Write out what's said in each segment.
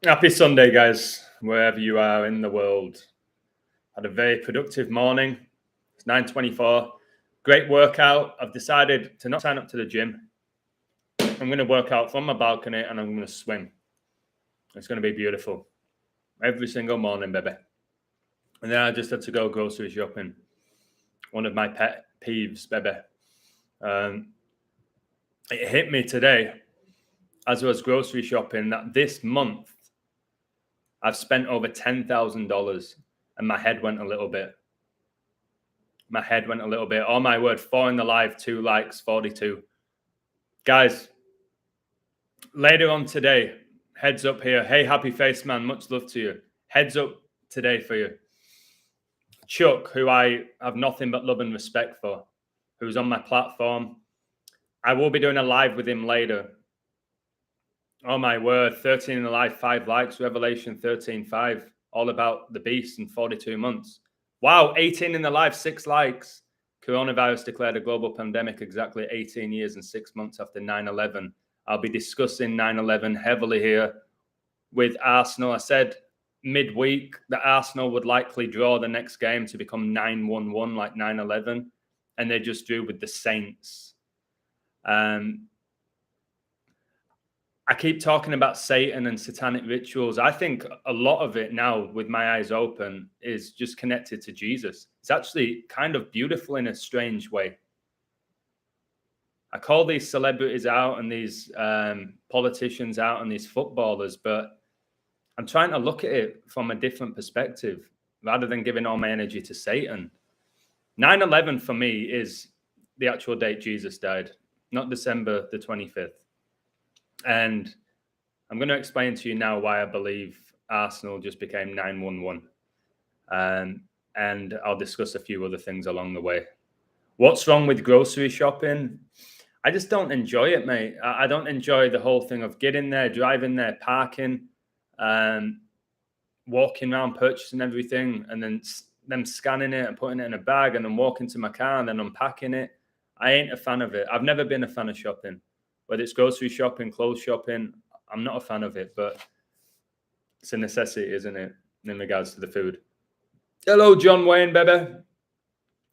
Happy Sunday, guys, wherever you are in the world. Had a very productive morning. It's 9:24. Great workout. I've decided to not sign up to the gym. I'm going to work out from my balcony and I'm going to swim. It's going to be beautiful. Every single morning, baby. And then I just had to go grocery shopping. One of my pet peeves, baby. It hit me today as I was grocery shopping that this month I've spent over $10,000 and my head went a little bit. Oh my word, 4 in the live, 2 likes, 42. Guys, later on today, heads up here. Hey, happy face man, much love to you. Heads up today for you. Chuck, who I have nothing but love and respect for, who's on my platform. I will be doing a live with him later. Oh my word, 13 in the live, 5 likes, Revelation 13:5, all about the beast in 42 months. Wow, 18 in the live, 6 likes. Coronavirus declared a global pandemic exactly 18 years and 6 months after 9/11. I'll be discussing 9/11 heavily here with Arsenal. I said midweek that Arsenal would likely draw the next game to become 9-1-1 like 9/11, and they just drew with the Saints. I keep talking about Satan and satanic rituals. I think a lot of it now, with my eyes open, is just connected to Jesus. It's actually kind of beautiful in a strange way. I call these celebrities out and these politicians out and these footballers, but I'm trying to look at it from a different perspective rather than giving all my energy to Satan. 9/11 for me is the actual date Jesus died, not December the 25th. And I'm going to explain to you now why I believe Arsenal just became 9-1-1. And I'll discuss a few other things along the way. What's wrong with grocery shopping? I just don't enjoy it, mate. I don't enjoy the whole thing of getting there, driving there, parking, walking around, purchasing everything, and then them scanning it and putting it in a bag and then walking to my car and then unpacking it. I ain't a fan of it. I've never been a fan of shopping. Whether it's grocery shopping, clothes shopping, I'm not a fan of it, but it's a necessity, isn't it, in regards to the food? Hello, John Wayne, baby.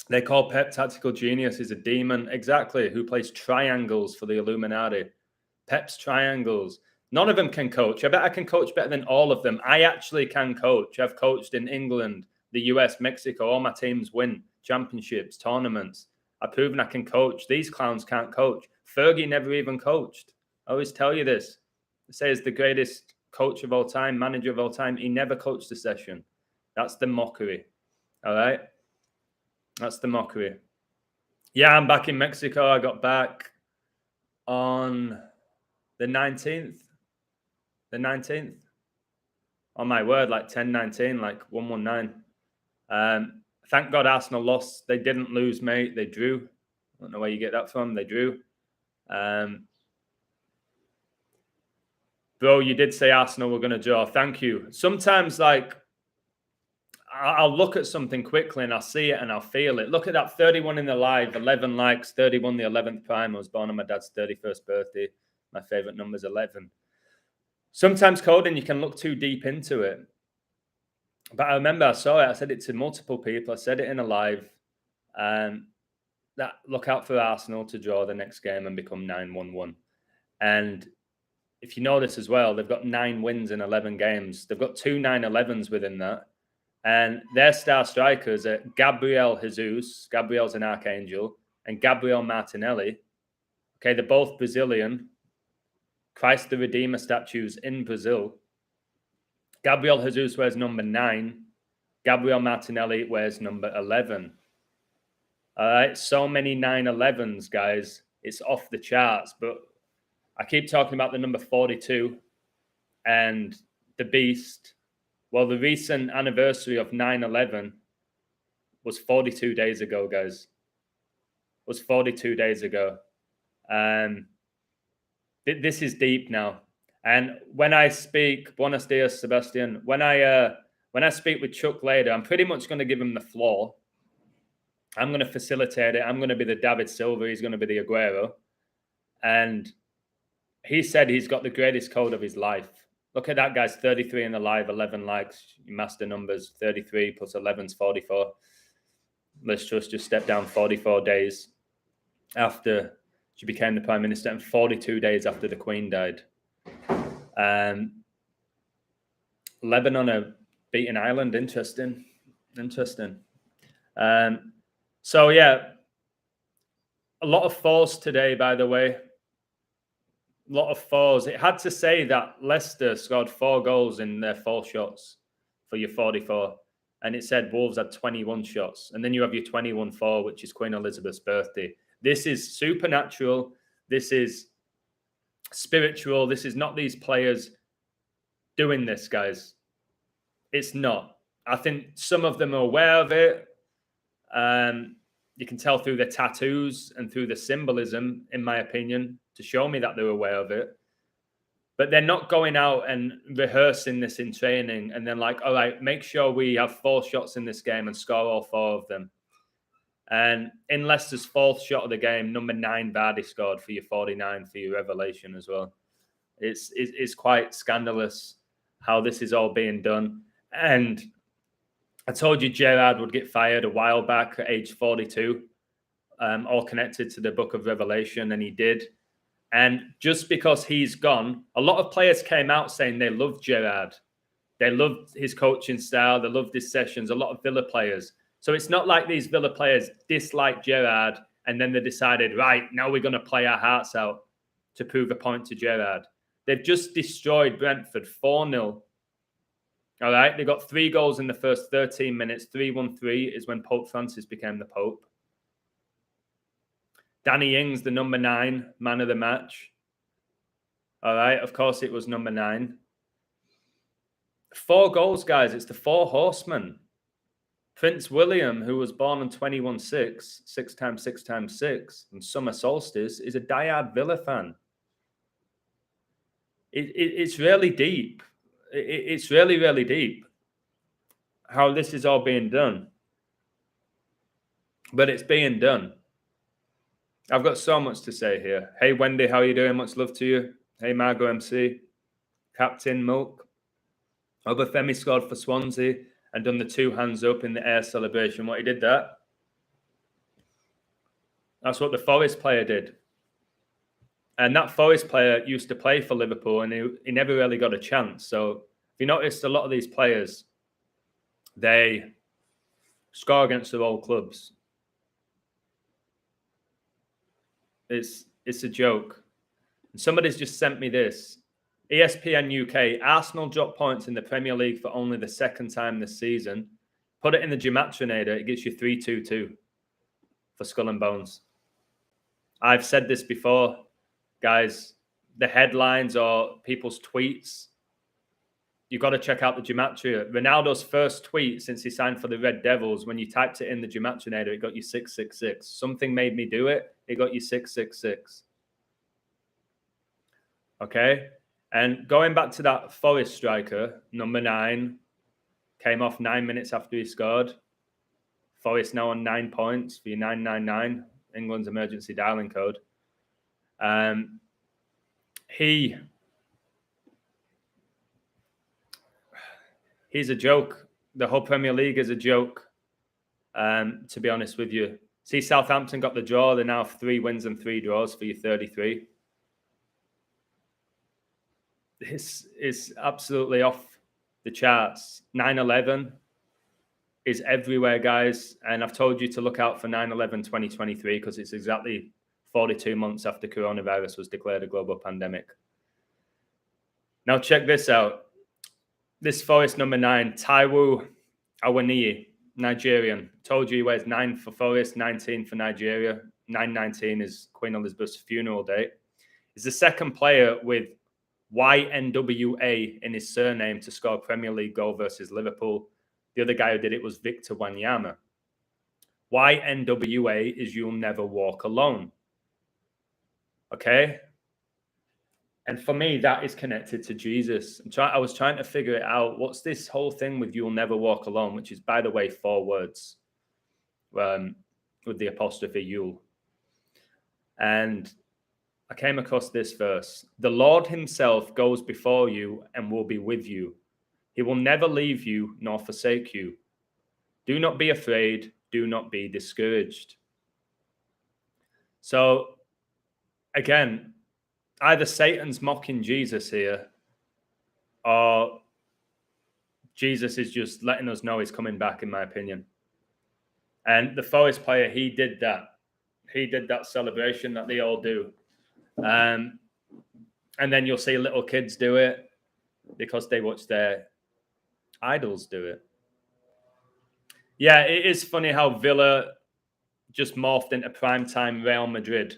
They call Pep tactical genius. He's a demon. Exactly. Who plays triangles for the Illuminati? Pep's triangles. None of them can coach. I bet I can coach better than all of them. I actually can coach. I've coached in England, the US, Mexico. All my teams win championships, tournaments. I've proven I can coach. These clowns can't coach. Fergie never even coached. I always tell you this. They say he's the greatest coach of all time, manager of all time. He never coached a session. That's the mockery. All right? That's the mockery. Yeah, I'm back in Mexico. I got back on the 19th. The 19th. Oh, my word, like 10-19, like 119. Thank God Arsenal lost. They didn't lose, mate. They drew. I don't know where you get that from. They drew. Bro, you did say Arsenal were going to draw. Thank you. Sometimes, like, I'll look at something quickly and I'll see it and I'll feel it. Look at that 31 in the live, 11 likes, 31 the 11th prime. I was born on my dad's 31st birthday. My favorite number is 11. Sometimes coding, you can look too deep into it. But I remember I saw it. I said it to multiple people. I said it in a live. That look out for Arsenal to draw the next game and become 9-1-1. And if you notice as well, they've got 9 wins in 11 games. They've got 2 9-11s within that. And their star strikers are Gabriel Jesus. Gabriel's an archangel. And Gabriel Martinelli. Okay, they're both Brazilian. Christ the Redeemer statues in Brazil. Gabriel Jesus wears number 9. Gabriel Martinelli wears number 11. All right, so many 9/11s, guys. It's off the charts. But I keep talking about the number 42 and the beast. Well, the recent anniversary of 9/11 was 42 days ago, guys. It was 42 days ago. This is deep now. And when I speak, buenos dias, Sebastian. When I speak with Chuck later, I'm pretty much going to give him the floor. I'm going to facilitate it. I'm going to be the David Silva. He's going to be the Aguero. And he said he's got the greatest code of his life. Look at that, guys. 33 in the live, 11 likes. You master numbers. 33 plus 11 is 44. Liz Truss just stepped down 44 days after she became the Prime Minister and 42 days after the Queen died. Lebanon are beating Ireland. Interesting. So, yeah, a lot of fours today, by the way. A lot of fours. It had to say that Leicester scored 4 goals in their 4 shots for your 44. And it said Wolves had 21 shots. And then you have your 21-4, which is Queen Elizabeth's birthday. This is supernatural. This is spiritual. This is not these players doing this, guys. It's not. I think some of them are aware of it. You can tell through the tattoos and through the symbolism, in my opinion, to show me that they're aware of it. But they're not going out and rehearsing this in training and then like, all right, make sure we have 4 shots in this game and score all 4 of them. And in Leicester's 4th shot of the game, number 9 Vardy scored for your 49 for your revelation as well. It's quite scandalous how this is all being done. And I told you Gerrard would get fired a while back at age 42, all connected to the book of Revelation, and he did. And just because he's gone, a lot of players came out saying they loved Gerrard. They loved his coaching style. They loved his sessions, a lot of Villa players. So it's not like these Villa players disliked Gerrard and then they decided, right, now we're going to play our hearts out to prove a point to Gerrard. They've just destroyed Brentford 4-0. All right, they got 3 goals in the first 13 minutes. 3-1-3 is when Pope Francis became the Pope. Danny Ings, the number 9 man of the match. All right, of course it was number 9. 4 goals, guys. It's the 4 horsemen. Prince William, who was born on 21-6, 6 times 6 times 6, and summer solstice, is a diehard Villa fan. It's really deep. It's really, really deep how this is all being done. But it's being done. I've got so much to say here. Hey, Wendy, how are you doing? Much love to you. Hey, Margot MC. Captain Milk. Obafemi scored for Swansea and done the 2 hands up in the air celebration. What he did that? That's what the Forest player did. And that Forest player used to play for Liverpool and he never really got a chance. So if you noticed, a lot of these players, they score against their old clubs. It's a joke. And somebody's just sent me this. ESPN UK, Arsenal dropped points in the Premier League for only the 2nd time this season. Put it in the Gematria, it gets you 3-2-2 for Skull and Bones. I've said this before, guys. The headlines or people's tweets, you've got to check out the Gematria. Ronaldo's first tweet since he signed for the Red Devils, when you typed it in the Gematria, it got you 666. Something made me do it. It got you 666. Okay? And going back to that Forest striker, number 9, came off 9 minutes after he scored. Forest now on 9 points for your 999, England's emergency dialing code. He's a joke. The whole Premier League is a joke, to be honest with you. See, Southampton got the draw. They now have 3 wins and 3 draws for your 33. This is absolutely off the charts. 9/11 is everywhere, guys. And I've told you to look out for 9/11/2023 because it's exactly 42 months after coronavirus was declared a global pandemic. Now, check this out. This Forest number 9, Taiwo Awoniyi, Nigerian. Told you he wears 9 for Forest, 19 for Nigeria. 9/19 is Queen Elizabeth's funeral date. He's the 2nd player with YNWA in his surname to score a Premier League goal versus Liverpool. The other guy who did it was Victor Wanyama. YNWA is You'll Never Walk Alone. Okay? And for me, that is connected to Jesus. I was trying to figure it out. What's this whole thing with You'll Never Walk Alone, which is, by the way, 4 words with the apostrophe You'll. And I came across this verse. The Lord himself goes before you and will be with you. He will never leave you nor forsake you. Do not be afraid. Do not be discouraged. So, again, either Satan's mocking Jesus here, or Jesus is just letting us know he's coming back, in my opinion. And the Forest player, he did that. He did that celebration that they all do. And then you'll see little kids do it because they watch their idols do it. Yeah, it is funny how Villa just morphed into primetime Real Madrid.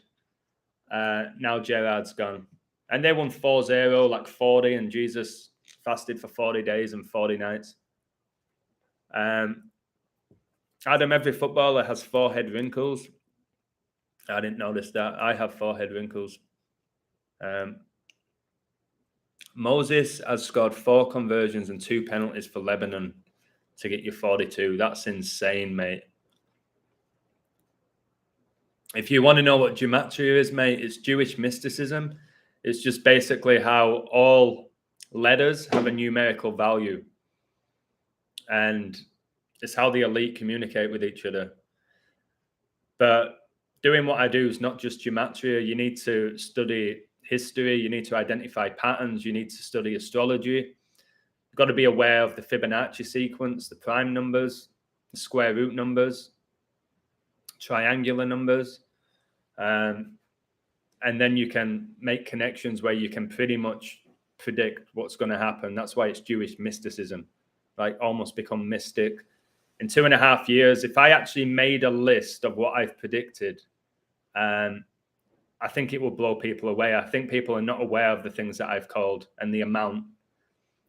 Now Gerrard's gone. And they won 4-0, like 40, and Jesus fasted for 40 days and 40 nights. Adam, every footballer has 4 head wrinkles. I didn't notice that. I have 4 head wrinkles. Moses has scored 4 conversions and 2 penalties for Lebanon to get you 42. That's insane, mate. If you want to know what Gematria is, mate, it's Jewish mysticism. It's just basically how all letters have a numerical value. And it's how the elite communicate with each other. But doing what I do is not just Gematria. You need to study history. You need to identify patterns. You need to study astrology. You've got to be aware of the Fibonacci sequence, the prime numbers, the square root numbers, triangular numbers. And then you can make connections where you can pretty much predict what's going to happen. That's why it's Jewish mysticism, like almost become mystic. In 2.5 years, if I actually made a list of what I've predicted, I think it will blow people away. I think people are not aware of the things that I've called and the amount.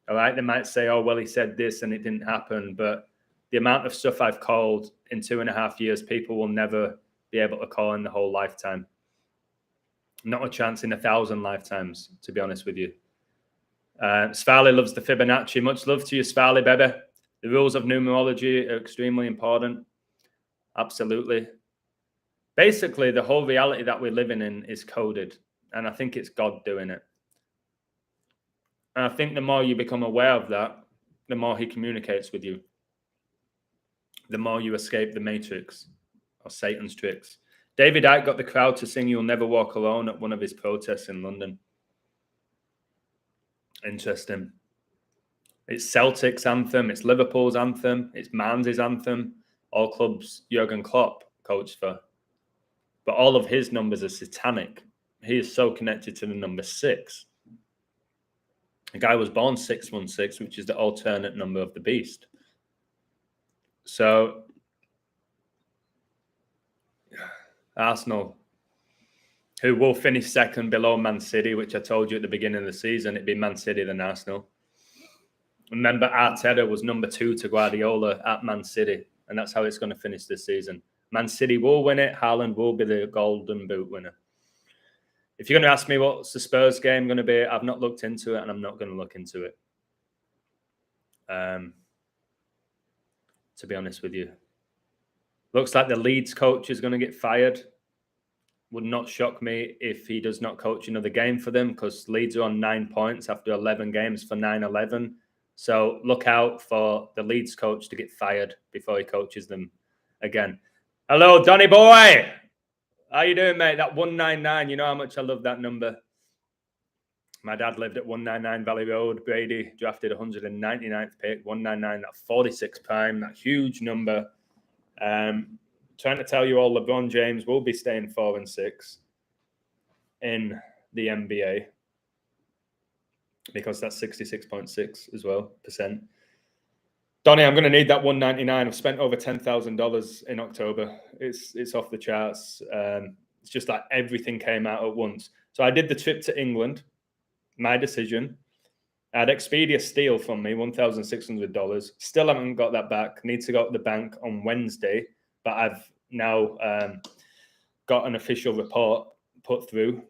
All right, they might say, oh, well, he said this and it didn't happen. But the amount of stuff I've called in 2.5 years, people will never be able to call in the whole lifetime. Not a chance in 1,000 lifetimes, to be honest with you. Svali loves the Fibonacci. Much love to you, Svali, baby. The rules of numerology are extremely important. Absolutely. Basically, the whole reality that we're living in is coded. And I think it's God doing it. And I think the more you become aware of that, the more he communicates with you. The more you escape the matrix or Satan's tricks. David Icke got the crowd to sing You'll Never Walk Alone at one of his protests in London. Interesting. It's Celtic's anthem. It's Liverpool's anthem. It's Man's anthem. All clubs Jurgen Klopp coached for. But all of his numbers are satanic. He is so connected to the number 6. The guy was born 616, which is the alternate number of the beast. So, Arsenal, who will finish second below Man City, which I told you at the beginning of the season, it'd be Man City than Arsenal. Remember, Arteta was number 2 to Guardiola at Man City, and that's how it's going to finish this season. Man City will win it. Haaland will be the Golden Boot winner. If you're going to ask me what's the Spurs game going to be, I've not looked into it, and I'm not going to look into it. To be honest with you. Looks like the Leeds coach is going to get fired. Would not shock me if he does not coach another game for them, because Leeds are on 9 points after 11 games for 9-11. So look out for the Leeds coach to get fired before he coaches them again. Hello, Donny boy. How you doing, mate? That 199, you know how much I love that number. My dad lived at 199 Valley Road. Brady drafted 199th pick, 199, that 46 prime, that huge number. Trying to tell you all, LeBron James will be staying 4 and 6 in the NBA because that's 66.6 as well %. Donny, I'm going to need that 199. I've spent over $10,000 in October. It's off the charts. It's just like everything came out at once. So I did the trip to England. My decision. I had Expedia steal from me $1,600. Still haven't got that back. Need to go to the bank on Wednesday, but I've now got an official report put through.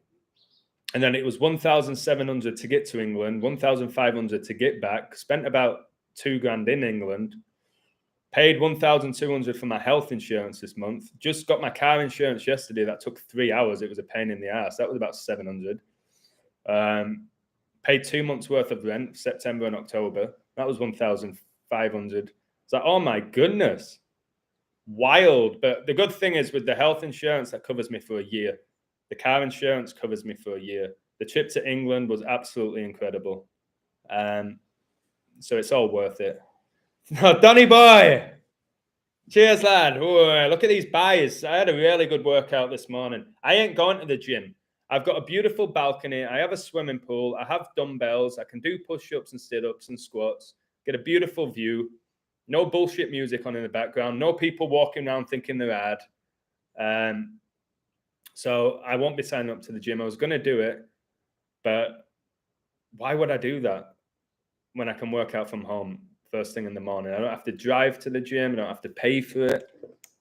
And then it was 1,700 to get to England, 1,500 to get back. Spent about $2,000 in England. Paid 1,200 for my health insurance this month. Just got my car insurance yesterday. That took 3 hours. It was a pain in the ass. That was about 700. Paid 2 months worth of rent, September and October. That was 1,500. It's like, oh my goodness, wild. But the good thing is with the health insurance, that covers me for a year. The car insurance covers me for a year. The trip to England was absolutely incredible. So it's all worth it. Donny boy, cheers, lad. Ooh, look at these buys. I had a really good workout this morning. I ain't going to the gym. I've got a beautiful balcony. I have a swimming pool. I have dumbbells. I can do push-ups and sit-ups and squats. Get a beautiful view. No bullshit music on in the background. No people walking around thinking they're ad. So I won't be signing up to the gym. I was going to do it, but why would I do that when I can work out from home first thing in the morning? I don't have to drive to the gym. I don't have to pay for it.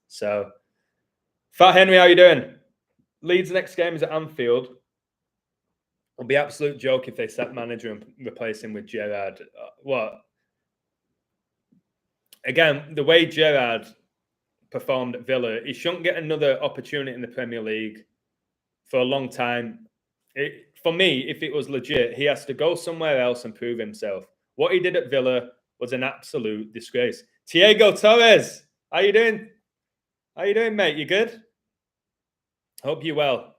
So, Fat Henry, how you doing? Leeds' next game is at Anfield. It'll be absolute joke if they sack manager and replace him with Gerrard. What? Again, the way Gerrard performed at Villa, he shouldn't get another opportunity in the Premier League for a long time. For me, if it was legit, he has to go somewhere else and prove himself. What he did at Villa was an absolute disgrace. Diego Torres, how you doing? How you doing, mate? You good? Hope you're well.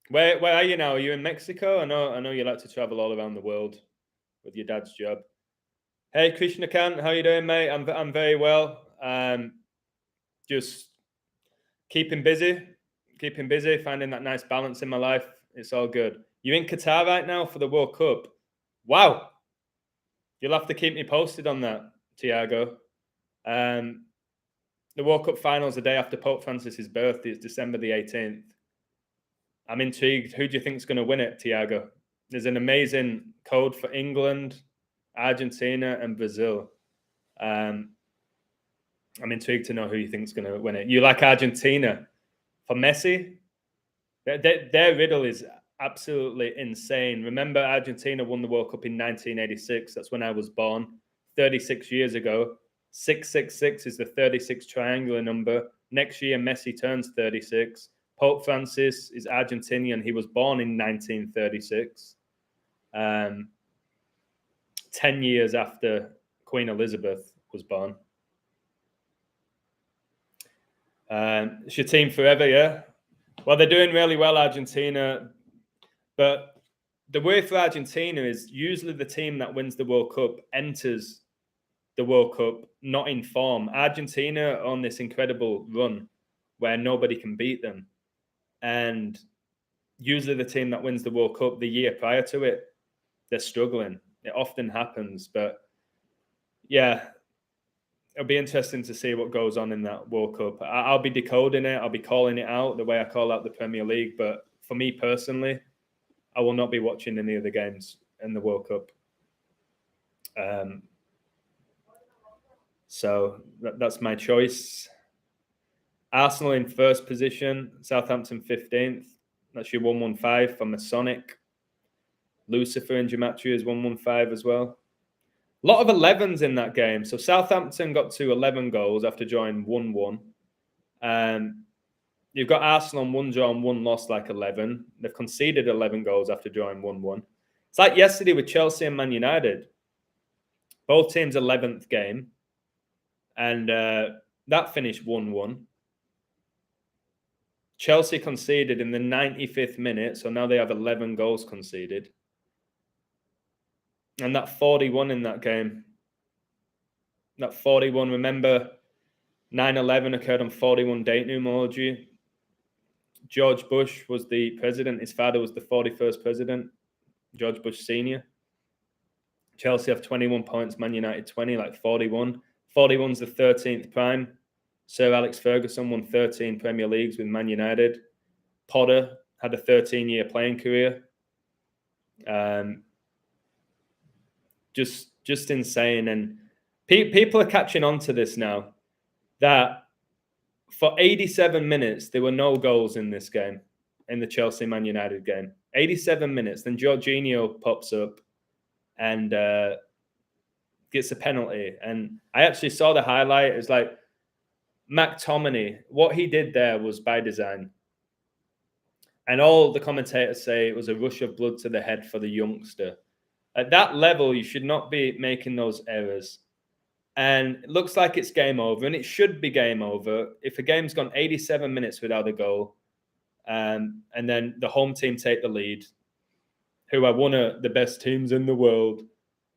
Where are you now? Are you in Mexico? I know you like to travel all around the world with your dad's job. Hey, Krishnakan, how you doing, mate? I'm very well. Just keeping busy, finding that nice balance in my life. It's all good. You're in Qatar right now for the World Cup. Wow. You'll have to keep me posted on that, Tiago. The World Cup finals the day after Pope Francis's birthday. It's December the 18th. I'm intrigued. Who do you think is going to win it, Tiago? There's an amazing code for England, Argentina, and Brazil. I'm intrigued to know who you think is going to win it. You like Argentina for Messi? Their riddle is absolutely insane. Remember, Argentina won the World Cup in 1986. That's when I was born, 36 years ago. 666 is the 36 triangular number. Next year, Messi turns 36. Pope Francis is Argentinian. He was born in 1936, 10 years after Queen Elizabeth was born. It's your team forever, yeah? Well, they're doing really well, Argentina. But the way for Argentina is usually the team that wins the World Cup enters the World Cup not in form. Argentina are on this incredible run where nobody can beat them. And usually the team that wins the World Cup the year prior to it, they're struggling. It often happens. But yeah, it'll be interesting to see what goes on in that World Cup. I'll be decoding it. I'll be calling it out the way I call out the Premier League. But for me personally, I will not be watching any of the games in the World Cup. So that's my choice. Arsenal in first position, Southampton 15th. That's your 115 for Masonic. Lucifer in Gematria is 115 as well. A lot of 11s in that game. So Southampton got to 11 goals after drawing 1-1. You've got Arsenal on 1 draw and 1 loss, like 11. They've conceded 11 goals after drawing 1-1. It's like yesterday with Chelsea and Man United. Both teams' 11th game. And that finished 1-1. Chelsea conceded in the 95th minute, so now they have 11 goals conceded. And that 41 in that game. That 41, remember, 9/11 occurred on 41 date numerology. George Bush was the president. His father was the 41st president, George Bush Sr. Chelsea have 21 points, Man United 20, like 41. 41's the 13th prime. Sir Alex Ferguson won 13 Premier Leagues with Man United. Potter had a 13-year playing career. Just insane. And people are catching on to this now, that for 87 minutes, there were no goals in this game, in the Chelsea-Man United game. 87 minutes. Then Jorginho pops up and gets a penalty. And I actually saw the highlight. It's like McTominay, what he did there was by design. And all the commentators say it was a rush of blood to the head for the youngster. At that level, you should not be making those errors. And it looks like it's game over, and it should be game over. If a game's gone 87 minutes without a goal, and then the home team take the lead, who are one of the best teams in the world,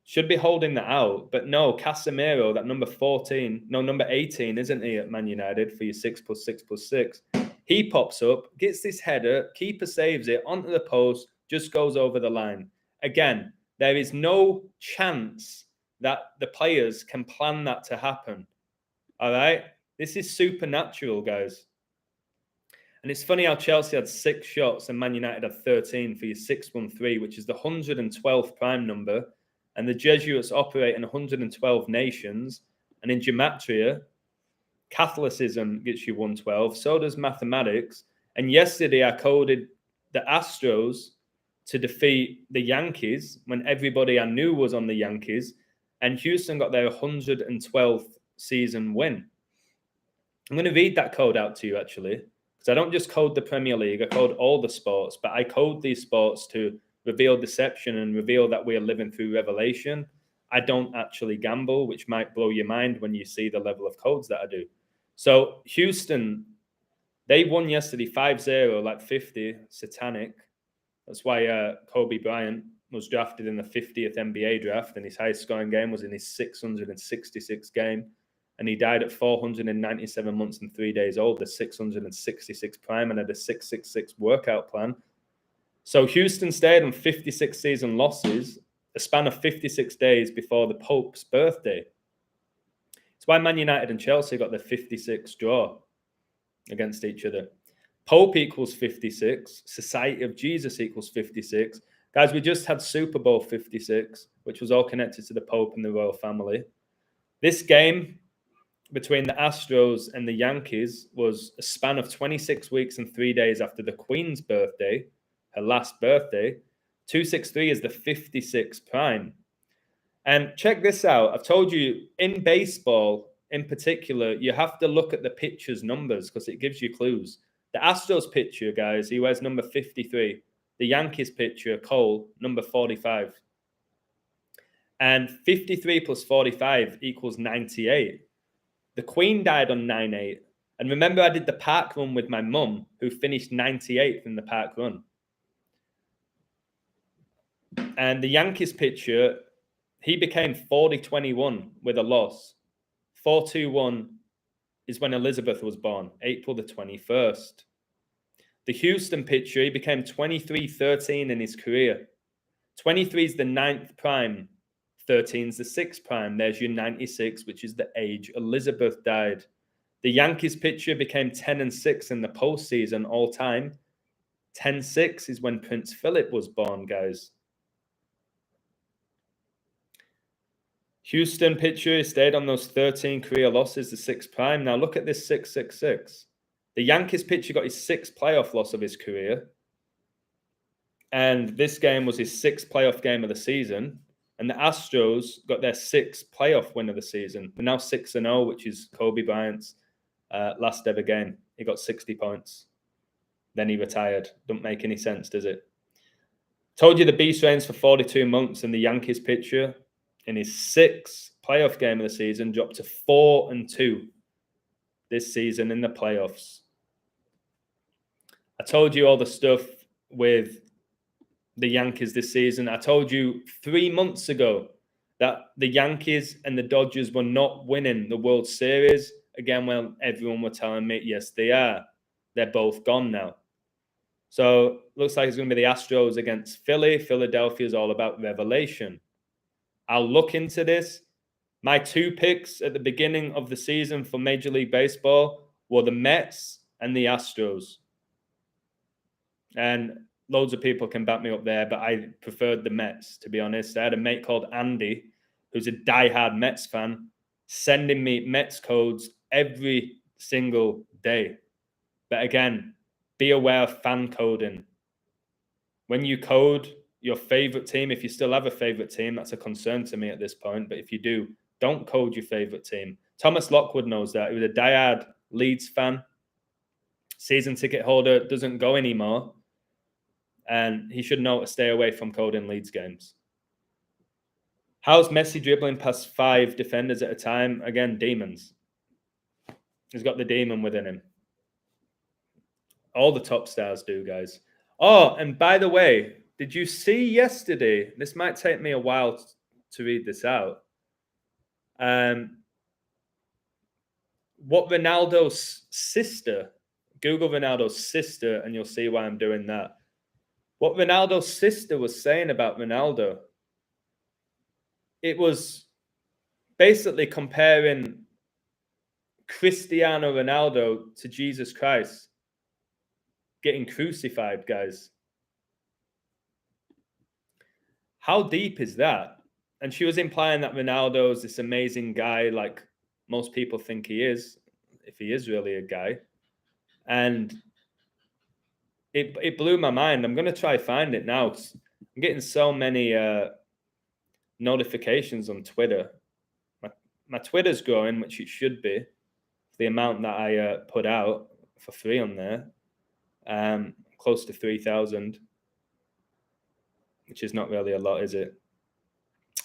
should be holding that out. But no, Casemiro, that number 14, no, number 18, isn't he, at Man United for your 6+6+6? He pops up, gets this header, keeper saves it onto the post, just goes over the line. Again, there is no chance that the players can plan that to happen. All right? This is supernatural, guys. And it's funny how Chelsea had 6 shots and Man United had 13 for your 613, which is the 112th prime number. And the Jesuits operate in 112 nations. And in Gematria, Catholicism gets you 112. So does mathematics. And yesterday I coded the Astros to defeat the Yankees when everybody I knew was on the Yankees. And Houston got their 112th season win. I'm going to read that code out to you, actually. Because I don't just code the Premier League, I code all the sports. But I code these sports to reveal deception and reveal that we are living through revelation. I don't actually gamble, which might blow your mind when you see the level of codes that I do. So Houston, they won yesterday 5-0, like 50, satanic. That's why Kobe Bryant was drafted in the 50th NBA draft, and his highest scoring game was in his 666th game. And he died at 497 months and 3 days old, the 666 prime, and had a 666 workout plan. So Houston stayed on 56 season losses, a span of 56 days before the Pope's birthday. It's why Man United and Chelsea got their 56 draw against each other. Pope equals 56. Society of Jesus equals 56. Guys, we just had Super Bowl 56, which was all connected to the Pope and the royal family. This game between the Astros and the Yankees was a span of 26 weeks and 3 days after the Queen's birthday, her last birthday. 263 is the 56 prime. And check this out. I've told you, in baseball in particular, you have to look at the pitcher's numbers because it gives you clues. The Astros pitcher, guys, he wears number 53. The Yankees pitcher, Cole, number 45. And 53 plus 45 equals 98. The Queen died on 9-8. And remember, I did the park run with my mum, who finished 98th in the park run. And the Yankees pitcher, he became 40-21 with a loss. 4-2-1 is when Elizabeth was born, April the 21st. The Houston pitcher, he became 23-13 in his career. 23 is the 9th prime. 13 is the 6th prime. There's your 96, which is the age Elizabeth died. The Yankees pitcher became 10-6 in the postseason all time. 10-6 is when Prince Philip was born, guys. Houston pitcher stayed on those 13 career losses, the 6th prime. Now look at this 666. The Yankees pitcher got his 6th playoff loss of his career. And this game was his 6th playoff game of the season. And the Astros got their 6th playoff win of the season. We're now 6-0, which is Kobe Bryant's last ever game. He got 60 points. Then he retired. Don't make any sense, does it? Told you the beast reigns for 42 months, and the Yankees pitcher in his 6th playoff game of the season dropped to 4-2 this season in the playoffs. I told you all the stuff with the Yankees this season. I told you 3 months ago that the Yankees and the Dodgers were not winning the World Series. Again, well, everyone were telling me, yes, they are. They're both gone now. So looks like it's going to be the Astros against Philly. Philadelphia is all about revelation. I'll look into this. My 2 picks at the beginning of the season for Major League Baseball were the Mets and the Astros. And loads of people can back me up there, but I preferred the Mets, to be honest. I had a mate called Andy, who's a diehard Mets fan, sending me Mets codes every single day. But again, be aware of fan coding. When you code, your favorite team. If you still have a favorite team, that's a concern to me at this point. But if you do, don't code your favorite team. Thomas Lockwood knows that. He was a diehard Leeds fan. Season ticket holder, doesn't go anymore. And he should know to stay away from coding Leeds games. How's Messi dribbling past 5 defenders at a time? Again, demons. He's got the demon within him. All the top stars do, guys. Oh, and by the way, did you see yesterday? This might take me a while to read this out. What Ronaldo's sister, Google Ronaldo's sister, and you'll see why I'm doing that. What Ronaldo's sister was saying about Ronaldo, it was basically comparing Cristiano Ronaldo to Jesus Christ getting crucified, guys. How deep is that? And she was implying that Ronaldo is this amazing guy, like most people think he is, if he is really a guy. And it blew my mind. I'm going to try find it now. I'm getting so many notifications on Twitter. My Twitter's growing, which it should be. The amount that I put out for free on there, close to 3,000, which is not really a lot, is it?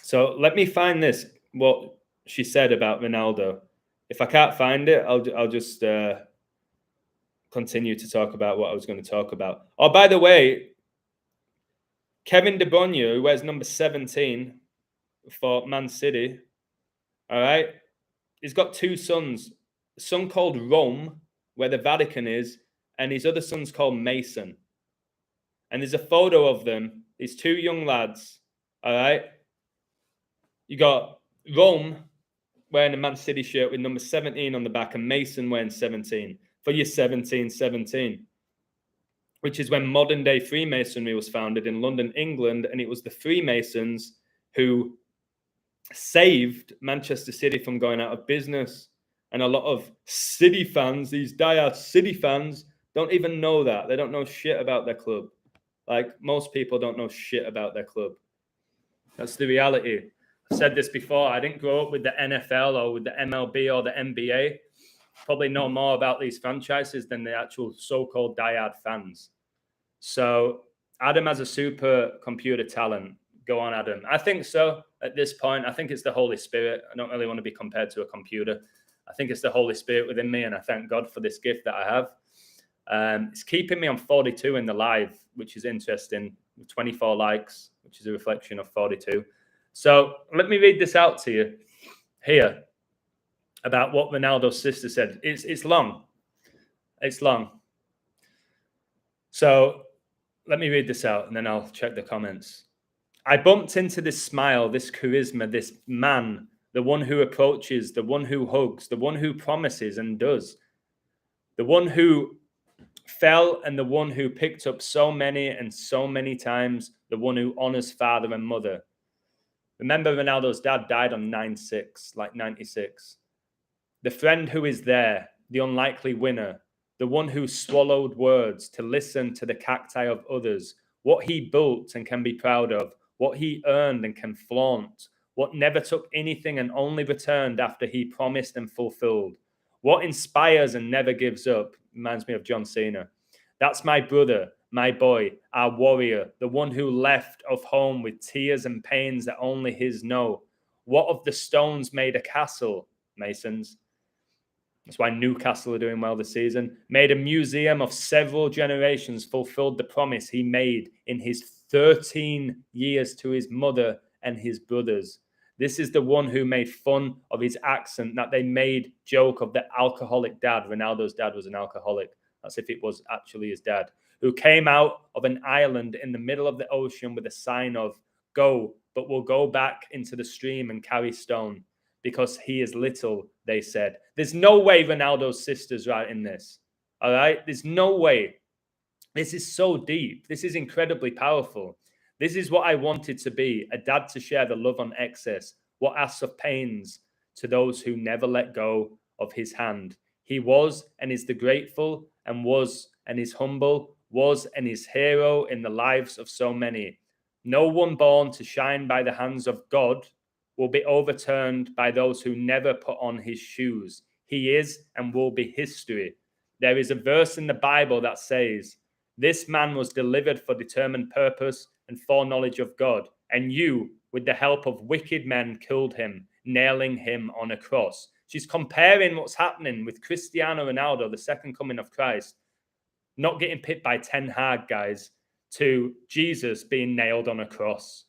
So let me find this, what she said about Ronaldo. If I can't find it, I'll just continue to talk about what I was going to talk about. Oh, by the way, Kevin De Bruyne, who wears number 17 for Man City, all right, he's got 2 sons. A son called Rome, where the Vatican is, and his other son's called Mason. And there's a photo of them, these 2 young lads, all right? You got Rome wearing a Man City shirt with number 17 on the back and Mason wearing 17 for your 1717, which is when modern day Freemasonry was founded in London, England. And it was the Freemasons who saved Manchester City from going out of business. And a lot of City fans, these diehard City fans, don't even know that. They don't know shit about their club. Like most people don't know shit about their club. That's the reality. I've said this before. I didn't grow up with the NFL or with the MLB or the NBA. Probably know more about these franchises than the actual so-called diehard fans. So Adam has a super computer talent. Go on, Adam. I think so at this point. I think it's the Holy Spirit. I don't really want to be compared to a computer. I think it's the Holy Spirit within me, and I thank God for this gift that I have. It's keeping me on 42 in the live, which is interesting. 24 likes, which is a reflection of 42. So let me read this out to you here about what Ronaldo's sister said. It's long. It's long. So let me read this out and then I'll check the comments. I bumped into this smile, this charisma, this man, the one who approaches, the one who hugs, the one who promises and does, the one who fell and the one who picked up so many and so many times, the one who honors father and mother. Remember, Ronaldo's dad died on 9/6, like 96. The friend who is there, the unlikely winner, the one who swallowed words to listen to the cacti of others, what he built and can be proud of, what he earned and can flaunt, what never took anything and only returned after he promised and fulfilled, what inspires and never gives up. Reminds me of John Cena. That's my brother, my boy, our warrior, the one who left of home with tears and pains that only his know. What of the stones made a castle, Masons? That's why Newcastle are doing well this season. Made a museum of several generations, fulfilled the promise he made in his 13 years to his mother and his brothers. This is the one who made fun of his accent, that they made joke of the alcoholic dad. Ronaldo's dad was an alcoholic. That's if it was actually his dad, who came out of an island in the middle of the ocean with a sign of go, but will go back into the stream and carry stone because he is little, they said. There's no way Ronaldo's sister's writing this. All right? There's no way. This is so deep. This is incredibly powerful. This is what I wanted to be, a dad to share the love on excess, what asks of pains to those who never let go of his hand. He was and is the grateful and was and is humble, was and is hero in the lives of so many. No one born to shine by the hands of God will be overturned by those who never put on his shoes. He is and will be history. There is a verse in the Bible that says, this man was delivered for determined purpose and foreknowledge of God, and you, with the help of wicked men, killed him, nailing him on a cross. She's comparing what's happening with Cristiano Ronaldo, the second coming of Christ, not getting picked by Ten Hag guys, to Jesus being nailed on a cross.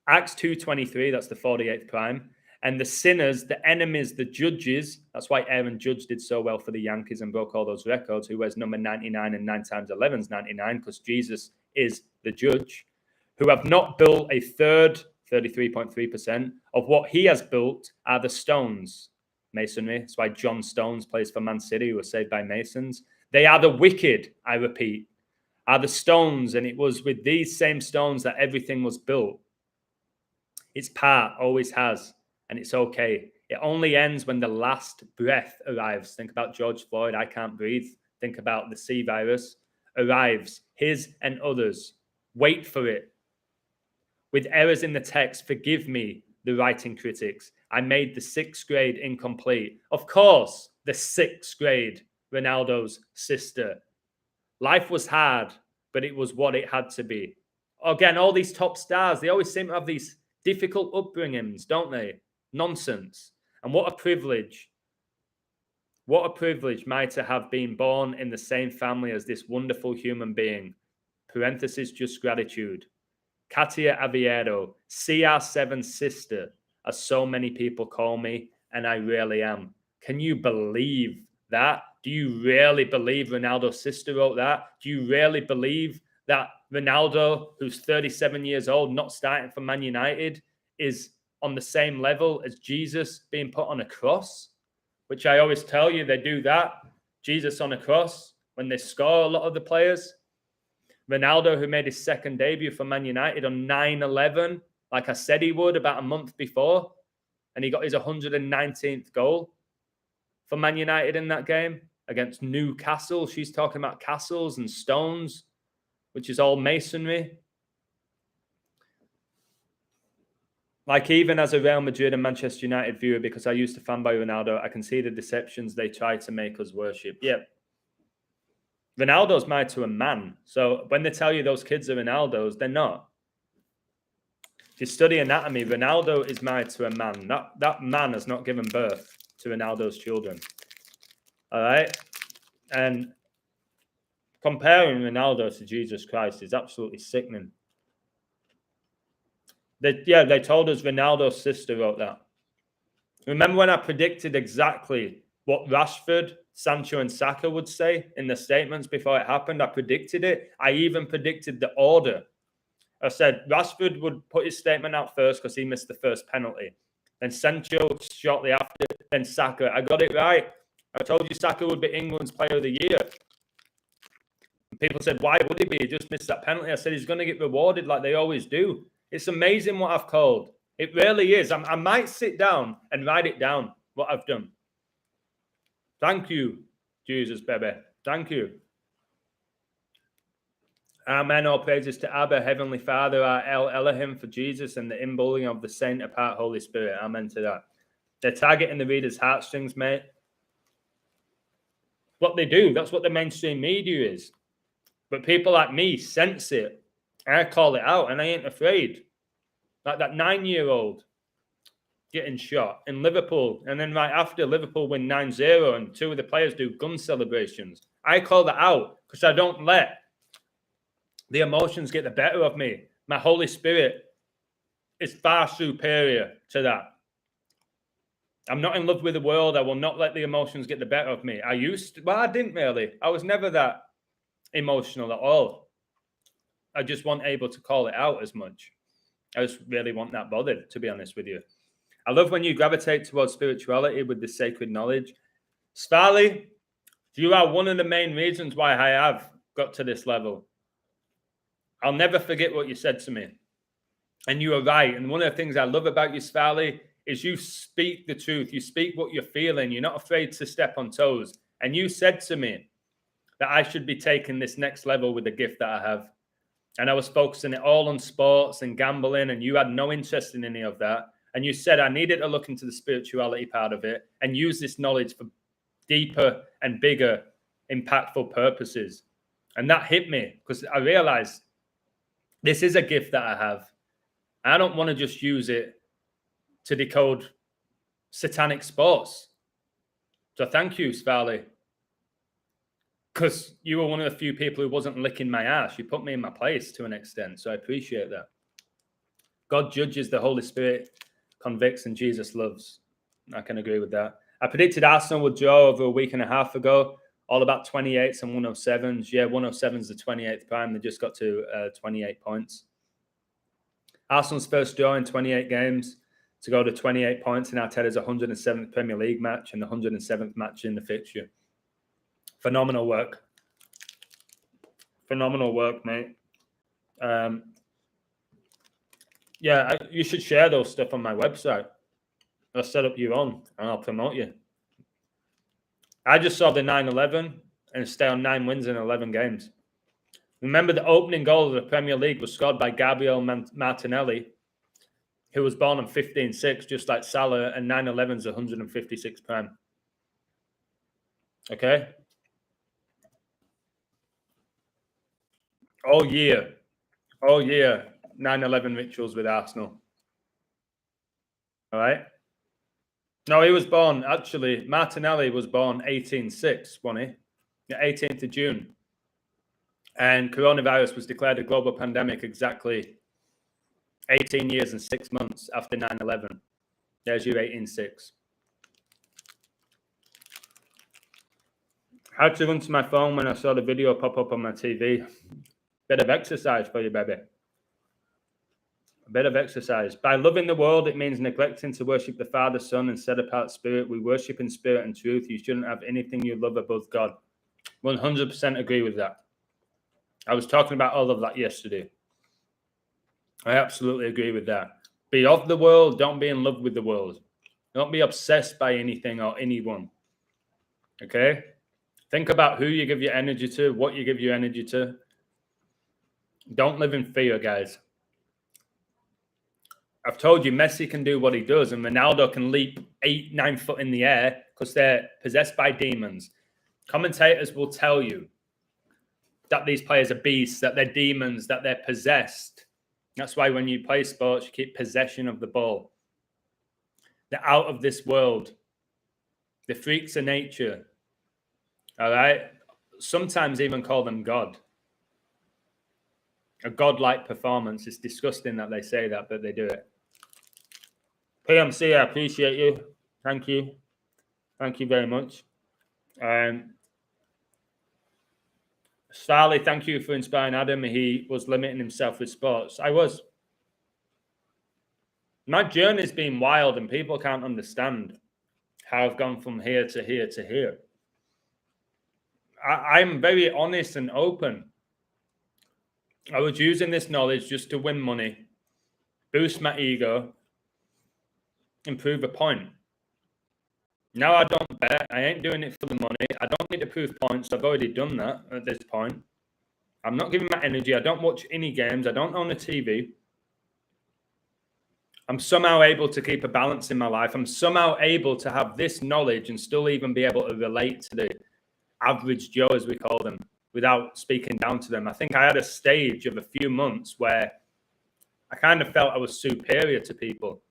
Acts 2:23, that's the 48th prime. And the sinners, the enemies, the judges, that's why Aaron Judge did so well for the Yankees and broke all those records, who wears number 99 and 9 times 11 is 99, because Jesus is the judge, who have not built a third, 33.3%, of what he has built are the stones. Masonry. That's why John Stones plays for Man City, who was saved by Masons. They are the wicked, I repeat, are the stones, and it was with these same stones that everything was built. Its part always has, and it's okay. It only ends when the last breath arrives. Think about George Floyd, I can't breathe. Think about the C virus. Arrives, his and others. Wait for it. With errors in the text, forgive me, the writing critics. I made the 6th grade incomplete. Of course, the 6th grade, Ronaldo's sister. Life was hard, but it was what it had to be. Again, all these top stars, they always seem to have these difficult upbringings, don't they? Nonsense. And what a privilege. What a privilege might to have been born in the same family as this wonderful human being. Parenthesis, just gratitude. Katia Aviero, CR7 sister, as so many people call me, and I really am. Can you believe that? Do you really believe Ronaldo's sister wrote that? Do you really believe that Ronaldo, who's 37 years old, not starting for Man United, is on the same level as Jesus being put on a cross? Which I always tell you, they do that. Jesus on a cross when they score, a lot of the players. Ronaldo, who made his second debut for Man United on 9/11, like I said he would about a month before, and he got his 119th goal for Man United in that game against Newcastle. She's talking about castles and stones, which is all masonry. Like, even as a Real Madrid and Manchester United viewer, because I used to fanboy Ronaldo, I can see the deceptions they try to make us worship. Yeah. Ronaldo's married to a man. So when they tell you those kids are Ronaldo's, they're not. If you study anatomy, Ronaldo is married to a man. That man has not given birth to Ronaldo's children. All right? And comparing Ronaldo to Jesus Christ is absolutely sickening. They told us Ronaldo's sister wrote that. Remember when I predicted exactly what Rashford, Sancho, and Saka would say in the statements before it happened? I predicted it. I even predicted the order. I said Rashford would put his statement out first because he missed the first penalty. Then Sancho shortly after, then Saka. I got it right. I told you Saka would be England's player of the year. And people said, why would he be? He just missed that penalty. I said, he's going to get rewarded like they always do. It's amazing what I've called. It really is. I might sit down and write it down, what I've done. Thank you, Jesus, baby. Thank you. Amen. All praises to Abba, Heavenly Father, our El Elohim, for Jesus and the inbuilding of the Saint apart Holy Spirit. Amen to that. They're targeting the reader's heartstrings, mate. What they do, that's what the mainstream media is. But people like me sense it. I call it out, and I ain't afraid. Like that 9-year-old getting shot in Liverpool, and then right after Liverpool win 9-0, and 2 of the players do gun celebrations. I call that out because I don't let the emotions get the better of me. My Holy Spirit is far superior to that. I'm not in love with the world. I will not let the emotions get the better of me. I didn't really. I was never that emotional at all. I just wasn't able to call it out as much. I just really wasn't that bothered, to be honest with you. I love when you gravitate towards spirituality with the sacred knowledge. Svali, you are one of the main reasons why I have got to this level. I'll never forget what you said to me. And you are right. And one of the things I love about you, Svali, is you speak the truth. You speak what you're feeling. You're not afraid to step on toes. And you said to me that I should be taking this next level with the gift that I have. and I was focusing it all on sports and gambling, and you had no interest in any of that. And you said I needed to look into the spirituality part of it and use this knowledge for deeper and bigger, impactful purposes. And that hit me because I realized this is a gift that I have. I don't want to just use it to decode satanic sports. So thank you, Svali, because you were one of the few people who wasn't licking my ass. You put me in my place to an extent, so I appreciate that. God judges, the Holy Spirit convicts, and Jesus loves. I can agree with that. I predicted Arsenal would draw over a week and a half ago, all about 28s and 107s. Yeah, 107's the 28th prime. They just got to 28 points. Arsenal's first draw in 28 games to go to 28 points in Arteta's 107th Premier League match and the 107th match in the fixture. Phenomenal work. Phenomenal work, mate. You should share those stuff on my website. I'll set up your own and I'll promote you. I just saw the 9-11 and stay on 9 wins in 11 games. Remember, the opening goal of the Premier League was scored by Gabriel Martinelli, who was born on 15-6, just like Salah, and 9-11's 156 prime. Okay? All year, 9-11 rituals with Arsenal. All right? No, he was born, actually, Martinelli was born 18-6, wasn't he? The 18th of June. And coronavirus was declared a global pandemic exactly 18 years and 6 months after 9-11. There's your 18-6. I had to run to my phone when I saw the video pop up on my TV. Bit of exercise for you, baby. A bit of exercise. By loving the world, it means neglecting to worship the Father, Son, and set apart Spirit. We worship in spirit and truth. You shouldn't have anything you love above God. 100% agree with that. I was talking about all of that yesterday. I absolutely agree with that. Be of the world. Don't be in love with the world. Don't be obsessed by anything or anyone. Okay? Think about who you give your energy to, what you give your energy to. Don't live in fear, guys. I've told you, Messi can do what he does, and Ronaldo can leap 8-9 foot in the air because they're possessed by demons. Commentators will tell you that these players are beasts, that they're demons, that they're possessed. That's why when you play sports, you keep possession of the ball. They're out of this world. The freaks of nature. All right? Sometimes even call them God. A godlike performance. It's disgusting that they say that, but they do it. PMC, I appreciate you. Thank you. Thank you very much. Starley, thank you for inspiring Adam. He was limiting himself with sports. I was. My journey's been wild and people can't understand how I've gone from here to here to here. I'm very honest and open. I was using this knowledge just to win money, boost my ego, and prove a point. Now I don't bet. I ain't doing it for the money. I don't need to prove points. I've already done that at this point. I'm not giving my energy. I don't watch any games. I don't own a TV. I'm somehow able to keep a balance in my life. I'm somehow able to have this knowledge and still even be able to relate to the average Joe, as we call them, without speaking down to them. I think I had a stage of a few months where I kind of felt I was superior to people.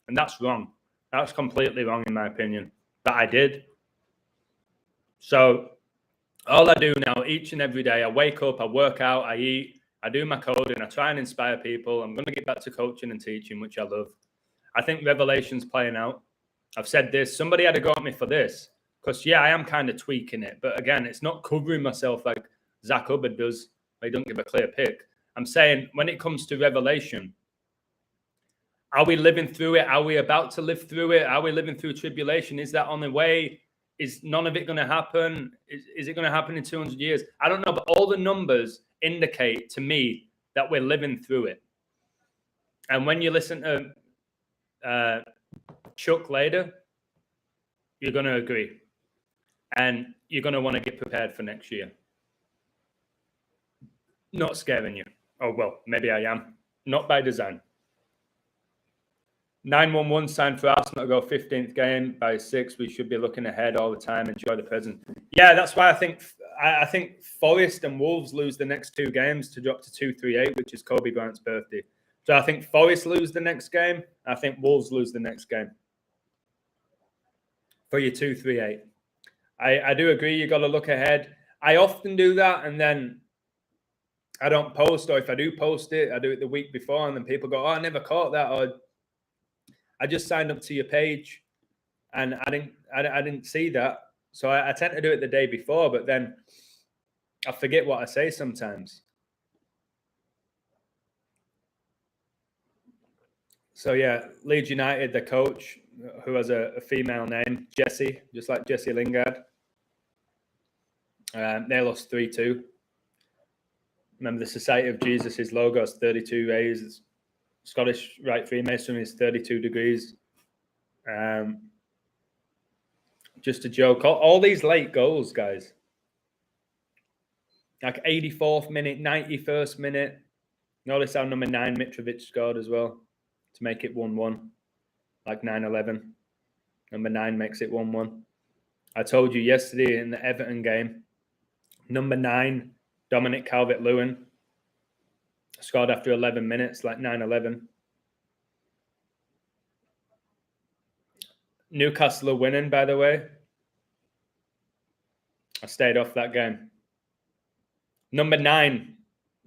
And that's wrong. That's completely wrong in my opinion. But I did. So all I do now, each and every day, I wake up, I work out, I eat, I do my coding, I try and inspire people. I'm going to get back to coaching and teaching, which I love. I think Revelation's playing out. I've said this. Somebody had to go at me for this. Because, yeah, I am kind of tweaking it. But, again, it's not covering myself like Zach Hubbard does. He don't give a clear pick. I'm saying when it comes to Revelation, are we living through it? Are we about to live through it? Are we living through tribulation? Is that on the way? Is none of it going to happen? Is it going to happen in 200 years? I don't know, but all the numbers indicate to me that we're living through it. And when you listen to Chuck later, you're going to agree. And you're going to want to get prepared for next year. Not scaring you. Oh, well, maybe I am. Not by design. 911 signed for Arsenal to go 15th game by 6. We should be looking ahead all the time. Enjoy the present. Yeah, that's why I think Forest and Wolves lose the next 2 games to drop to 238, which is Kobe Bryant's birthday. So I think Forest lose the next game. I think Wolves lose the next game. For your 238. I do agree. You got to look ahead. I often do that, and then I don't post, or if I do post it, I do it the week before, and then people go, "Oh, I never caught that," or I just signed up to your page, and I didn't see that. So I tend to do it the day before, but then I forget what I say sometimes. So yeah, Leeds United, the coach, who has a female name, Jessie, just like Jessie Lingard. They lost 3-2. Remember, the Society of Jesus' logo has 32 A's. It's Scottish Rite Freemason is 32 degrees. Just a joke. All these late goals, guys. Like 84th minute, 91st minute. Notice how number 9, Mitrovic, scored as well to make it 1-1. Like 9-11. Number 9 makes it 1-1. I told you yesterday in the Everton game, number 9, Dominic Calvert-Lewin, scored after 11 minutes, like 9-11. Newcastle are winning, by the way. I stayed off that game. Number 9.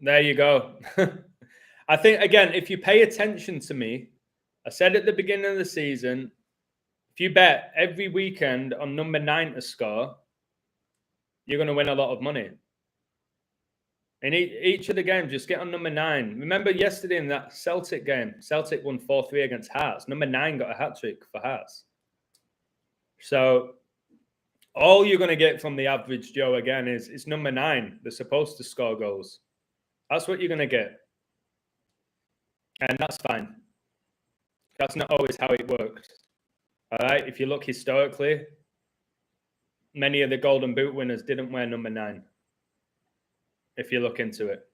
There you go. I think, again, if you pay attention to me, I said at the beginning of the season, if you bet every weekend on number 9 to score, you're going to win a lot of money. In each of the games, just get on number 9. Remember yesterday in that Celtic game, Celtic won 4-3 against Hearts. Number 9 got a hat-trick for Hearts. So all you're going to get from the average Joe, again, is number 9. They're supposed to score goals. That's what you're going to get. And that's fine. That's not always how it works. All right? If you look historically, many of the Golden Boot winners didn't wear number 9. If you look into it.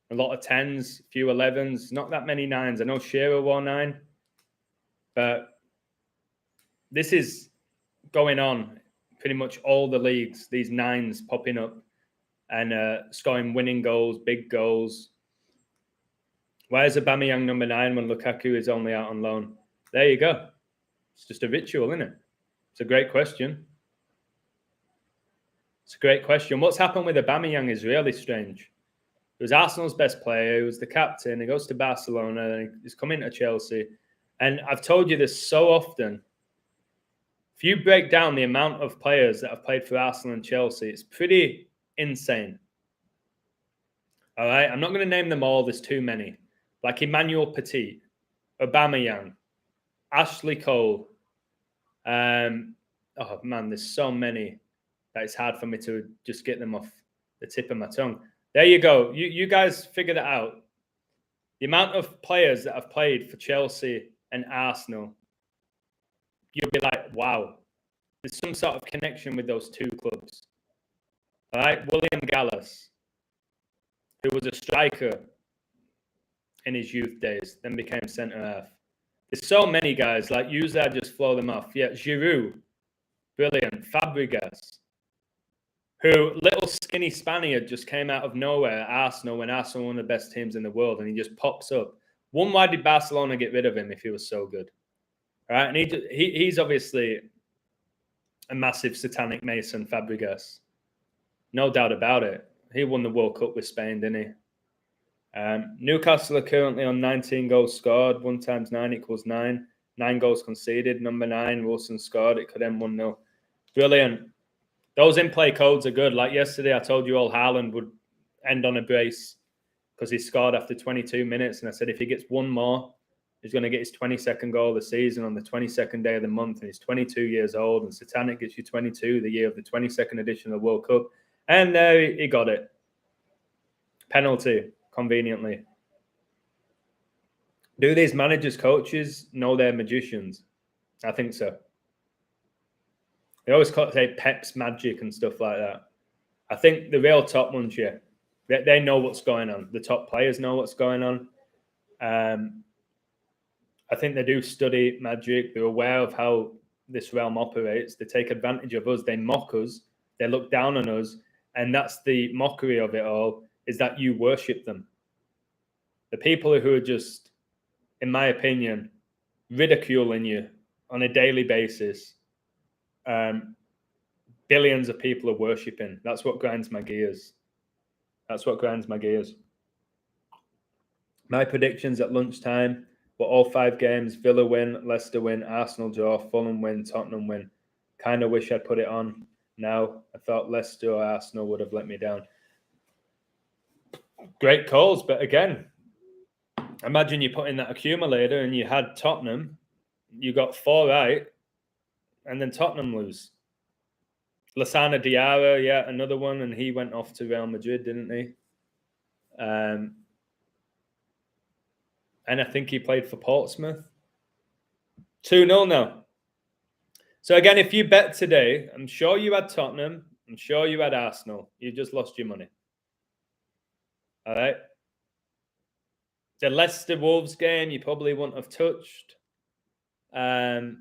A lot of 10s, few 11s, not that many 9s. I know Shearer wore 9. But this is going on pretty much all the leagues, these 9s popping up and scoring winning goals, big goals. Why is Aubameyang number 9 when Lukaku is only out on loan? There you go. It's just a ritual, isn't it? It's a great question. It's a great question. What's happened with Aubameyang is really strange. He was Arsenal's best player. He was the captain. He goes to Barcelona. And he's coming to Chelsea. And I've told you this so often. If you break down the amount of players that have played for Arsenal and Chelsea, it's pretty insane. All right? I'm not going to name them all. There's too many. Like Emmanuel Petit, Aubameyang, Ashley Cole. Oh, man, there's so many that it's hard for me to just get them off the tip of my tongue. There you go. You guys figure that out. The amount of players that have played for Chelsea and Arsenal, you'll be like, wow, there's some sort of connection with those two clubs. All right, William Gallas, who was a striker in his youth days, then became centre-half. There's so many guys, like usually I just flow them off. Yeah, Giroud, brilliant. Fabregas, who, little skinny Spaniard, just came out of nowhere at Arsenal when Arsenal were one of the best teams in the world, and he just pops up. Why did Barcelona get rid of him if he was so good? All right, and he's obviously a massive satanic Mason, Fabregas. No doubt about it. He won the World Cup with Spain, didn't he? Newcastle are currently on 19 goals scored. 1 times 9 equals 9. 9 goals conceded. Number 9, Wilson scored. It could end 1-0. Brilliant. Those in-play codes are good. Like yesterday, I told you all Haaland would end on a brace because he scored after 22 minutes. And I said if he gets one more, he's going to get his 22nd goal of the season on the 22nd day of the month. And he's 22 years old. And Satanic gets you 22 the year of the 22nd edition of the World Cup. And there he got it. Penalty, conveniently. Do these managers, coaches know they're magicians? I think so. They always say Pep's magic and stuff like that. I think the real top ones, yeah. They know what's going on. The top players know what's going on. I think they do study magic. They're aware of how this realm operates. They take advantage of us. They mock us. They look down on us. And that's the mockery of it all, is that you worship them. The people who are just, in my opinion, ridiculing you on a daily basis, billions of people are worshipping. That's what grinds my gears. That's what grinds my gears. My predictions at lunchtime were all 5 games: Villa win, Leicester win, Arsenal draw, Fulham win, Tottenham win. Kind of wish I'd put it on now. I thought Leicester or Arsenal would have let me down. Great calls, but again, imagine you put in that accumulator and you had Tottenham, you got 4 right, and then Tottenham lose. Lassana Diarra, yeah, another one, and he went off to Real Madrid, didn't he? And I think he played for Portsmouth. 2-0 now. So again, if you bet today, I'm sure you had Tottenham, I'm sure you had Arsenal. You just lost your money. All right? The Leicester Wolves game, you probably wouldn't have touched. What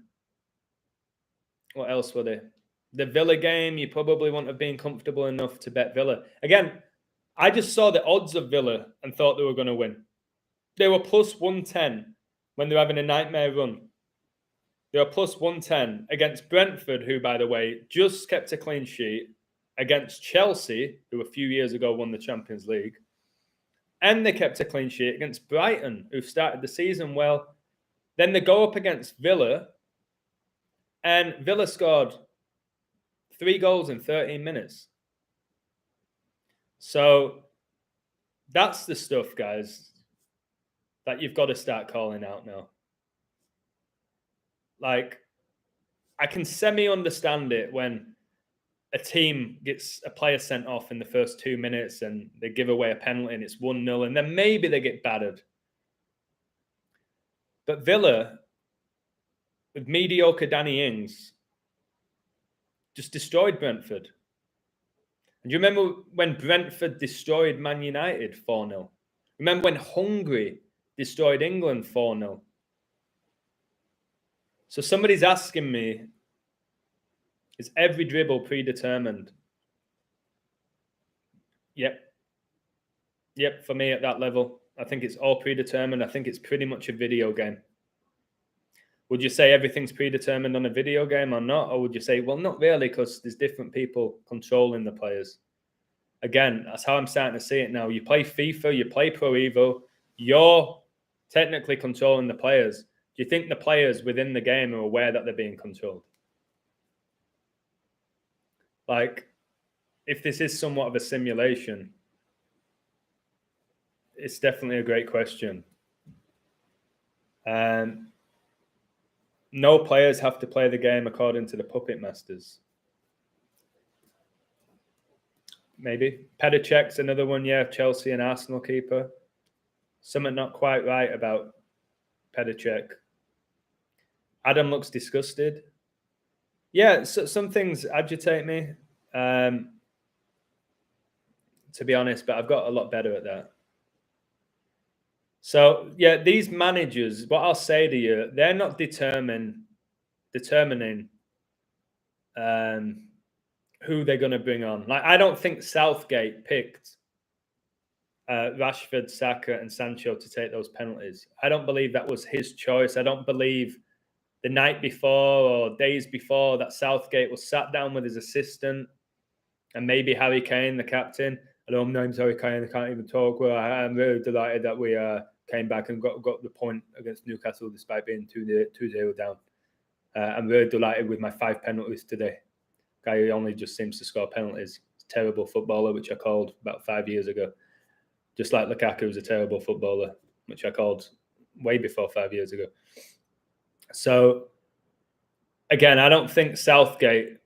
else were there? The Villa game, you probably wouldn't have been comfortable enough to bet Villa. Again, I just saw the odds of Villa and thought they were going to win. They were plus 110 when they were having a nightmare run. They were plus 110 against Brentford, who, by the way, just kept a clean sheet, against Chelsea, who a few years ago won the Champions League. And they kept a clean sheet against Brighton, who started the season well. Then they go up against Villa, and Villa scored 3 goals in 13 minutes. So that's the stuff, guys, that you've got to start calling out now. Like, I can semi-understand it when a team gets a player sent off in the first 2 minutes and they give away a penalty and it's 1-0, and then maybe they get battered. But Villa, with mediocre Danny Ings, just destroyed Brentford. And do you remember when Brentford destroyed Man United 4-0? Remember when Hungary destroyed England 4-0? So somebody's asking me, is every dribble predetermined? Yep. Yep, for me at that level, I think it's all predetermined. I think it's pretty much a video game. Would you say everything's predetermined on a video game or not? Or would you say, well, not really, because there's different people controlling the players? Again, that's how I'm starting to see it now. You play FIFA, you play Pro Evo, you're technically controlling the players. Do you think the players within the game are aware that they're being controlled? Like, if this is somewhat of a simulation, it's definitely a great question. And no players have to play the game according to the puppet masters. Maybe. Pedicek's another one, yeah, Chelsea and Arsenal keeper. Something not quite right about Pedicek. Adam looks disgusted. Yeah, so some things agitate me, to be honest, but I've got a lot better at that. So, yeah, these managers, what I'll say to you, they're not determining who they're going to bring on. Like, I don't think Southgate picked Rashford, Saka, and Sancho to take those penalties. I don't believe that was his choice. I don't believe the night before or days before that Southgate was sat down with his assistant and maybe Harry Kane, the captain. Hello, my name's Harry Kane. I can't even talk. Well, I'm really delighted that we came back and got the point against Newcastle despite being 2-0 down. I'm really delighted with my 5 penalties today. Guy who only just seems to score penalties. Terrible footballer, which I called about 5 years ago. Just like Lukaku was a terrible footballer, which I called way before 5 years ago. So, again, I don't think Southgate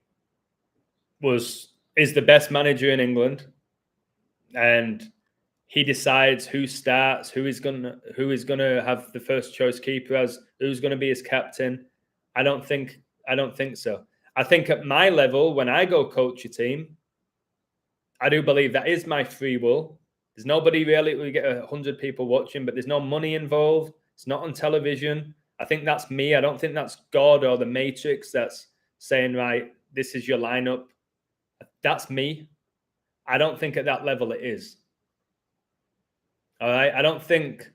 is the best manager in England, and he decides who starts, who is gonna have the first choice keeper, as who's gonna be his captain. I don't think so. I think at my level, when I go coach a team, I do believe that is my free will. There's nobody really. We get 100 people watching, but there's no money involved. It's not on television. I think that's me. I don't think that's God or the Matrix that's saying, right, this is your lineup. That's me. I don't think at that level it is. All right. I don't think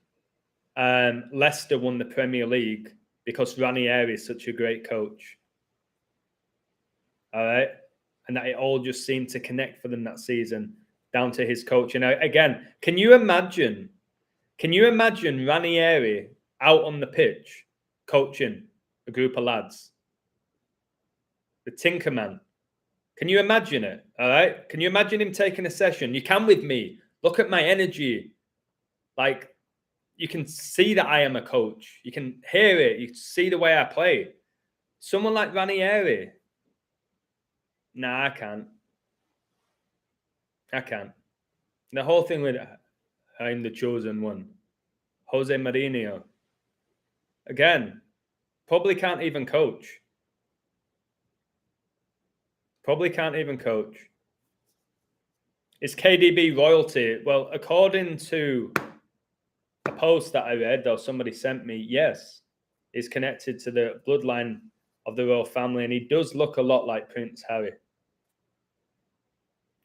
Leicester won the Premier League because Ranieri is such a great coach. All right. And that it all just seemed to connect for them that season down to his coach. And again, can you imagine Ranieri out on the pitch coaching a group of lads? The Tinkerman. Can you imagine it? All right. Can you imagine him taking a session? You can with me. Look at my energy. Like, you can see that I am a coach. You can hear it. You can see the way I play. Someone like Ranieri. Nah, I can't. The whole thing with I'm the chosen one. Jose Mourinho. Again, probably can't even coach. Is KDB royalty? Well, according to a post that I read, or somebody sent me, yes, is connected to the bloodline of the royal family, and he does look a lot like Prince Harry.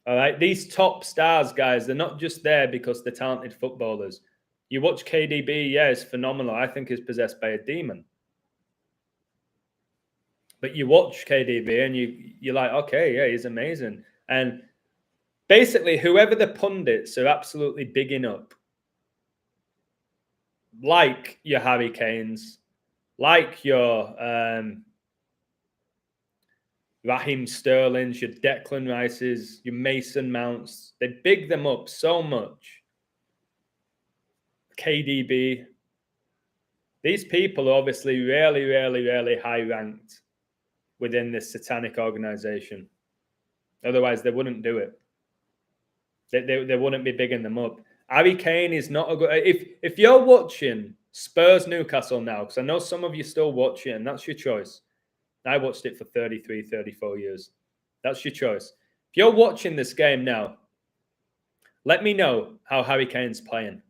All right, these top stars, guys, they're not just there because they're talented footballers. You watch KDB, yeah, it's phenomenal. I think he's possessed by a demon. But you watch KDB and you're like, okay, yeah, he's amazing. And basically, whoever the pundits are absolutely bigging up, like your Harry Kanes, like your Raheem Sterlings, your Declan Rices, your Mason Mounts, they big them up so much. KDB. These people are obviously really high ranked within this satanic organization. Otherwise, they wouldn't do it. They wouldn't be bigging them up. Harry Kane is not a good... If you're watching Spurs Newcastle now, because I know some of you still watch it, and that's your choice. I watched it for 33, 34 years. That's your choice. If you're watching this game now, let me know how Harry Kane's playing.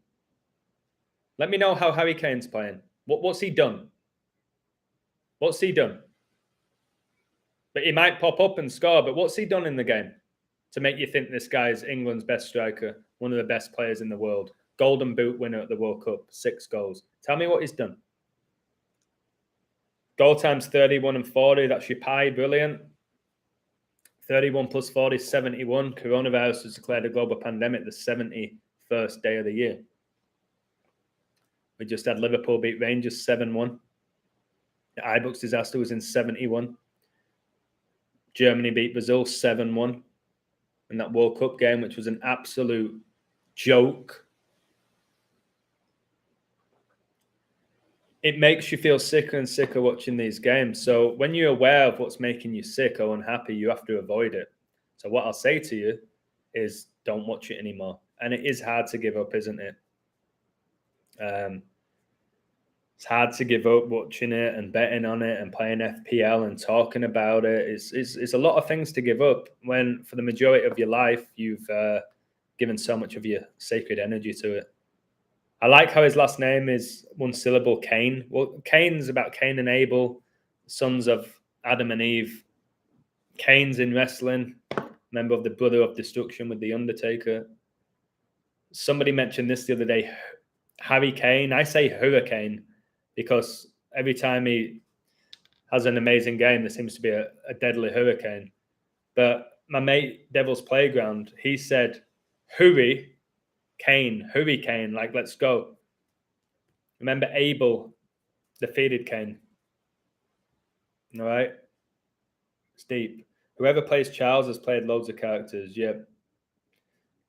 Let me know how Harry Kane's playing. What's he done? What's he done? But he might pop up and score, but what's he done in the game to make you think this guy is England's best striker, one of the best players in the world, Golden Boot winner at the World Cup, 6 goals? Tell me what he's done. Goal times 31 and 40, that's your pie, brilliant. 31 plus 40 is 71. Coronavirus has declared a global pandemic the 71st day of the year. We just had Liverpool beat Rangers 7-1. The Ibux disaster was in 71. Germany beat Brazil 7-1 in that World Cup game, which was an absolute joke. It makes you feel sicker and sicker watching these games. So when you're aware of what's making you sick or unhappy, you have to avoid it. So what I'll say to you is don't watch it anymore. And it is hard to give up, isn't it? It's hard to give up watching it and betting on it and playing FPL and talking about it. It's a lot of things to give up when for the majority of your life, you've given so much of your sacred energy to it. I like how his last name is one syllable, Cain. Well, Cain's about Cain and Abel, sons of Adam and Eve. Cain's in wrestling, member of the Brother of Destruction with The Undertaker. Somebody mentioned this the other day, Harry Kane. I say hurricane because every time he has an amazing game, there seems to be a deadly hurricane. But my mate, Devil's Playground, he said, hurry Cain, like, let's go. Remember Abel defeated Cain. All right? It's deep. Whoever plays Charles has played loads of characters. Yep.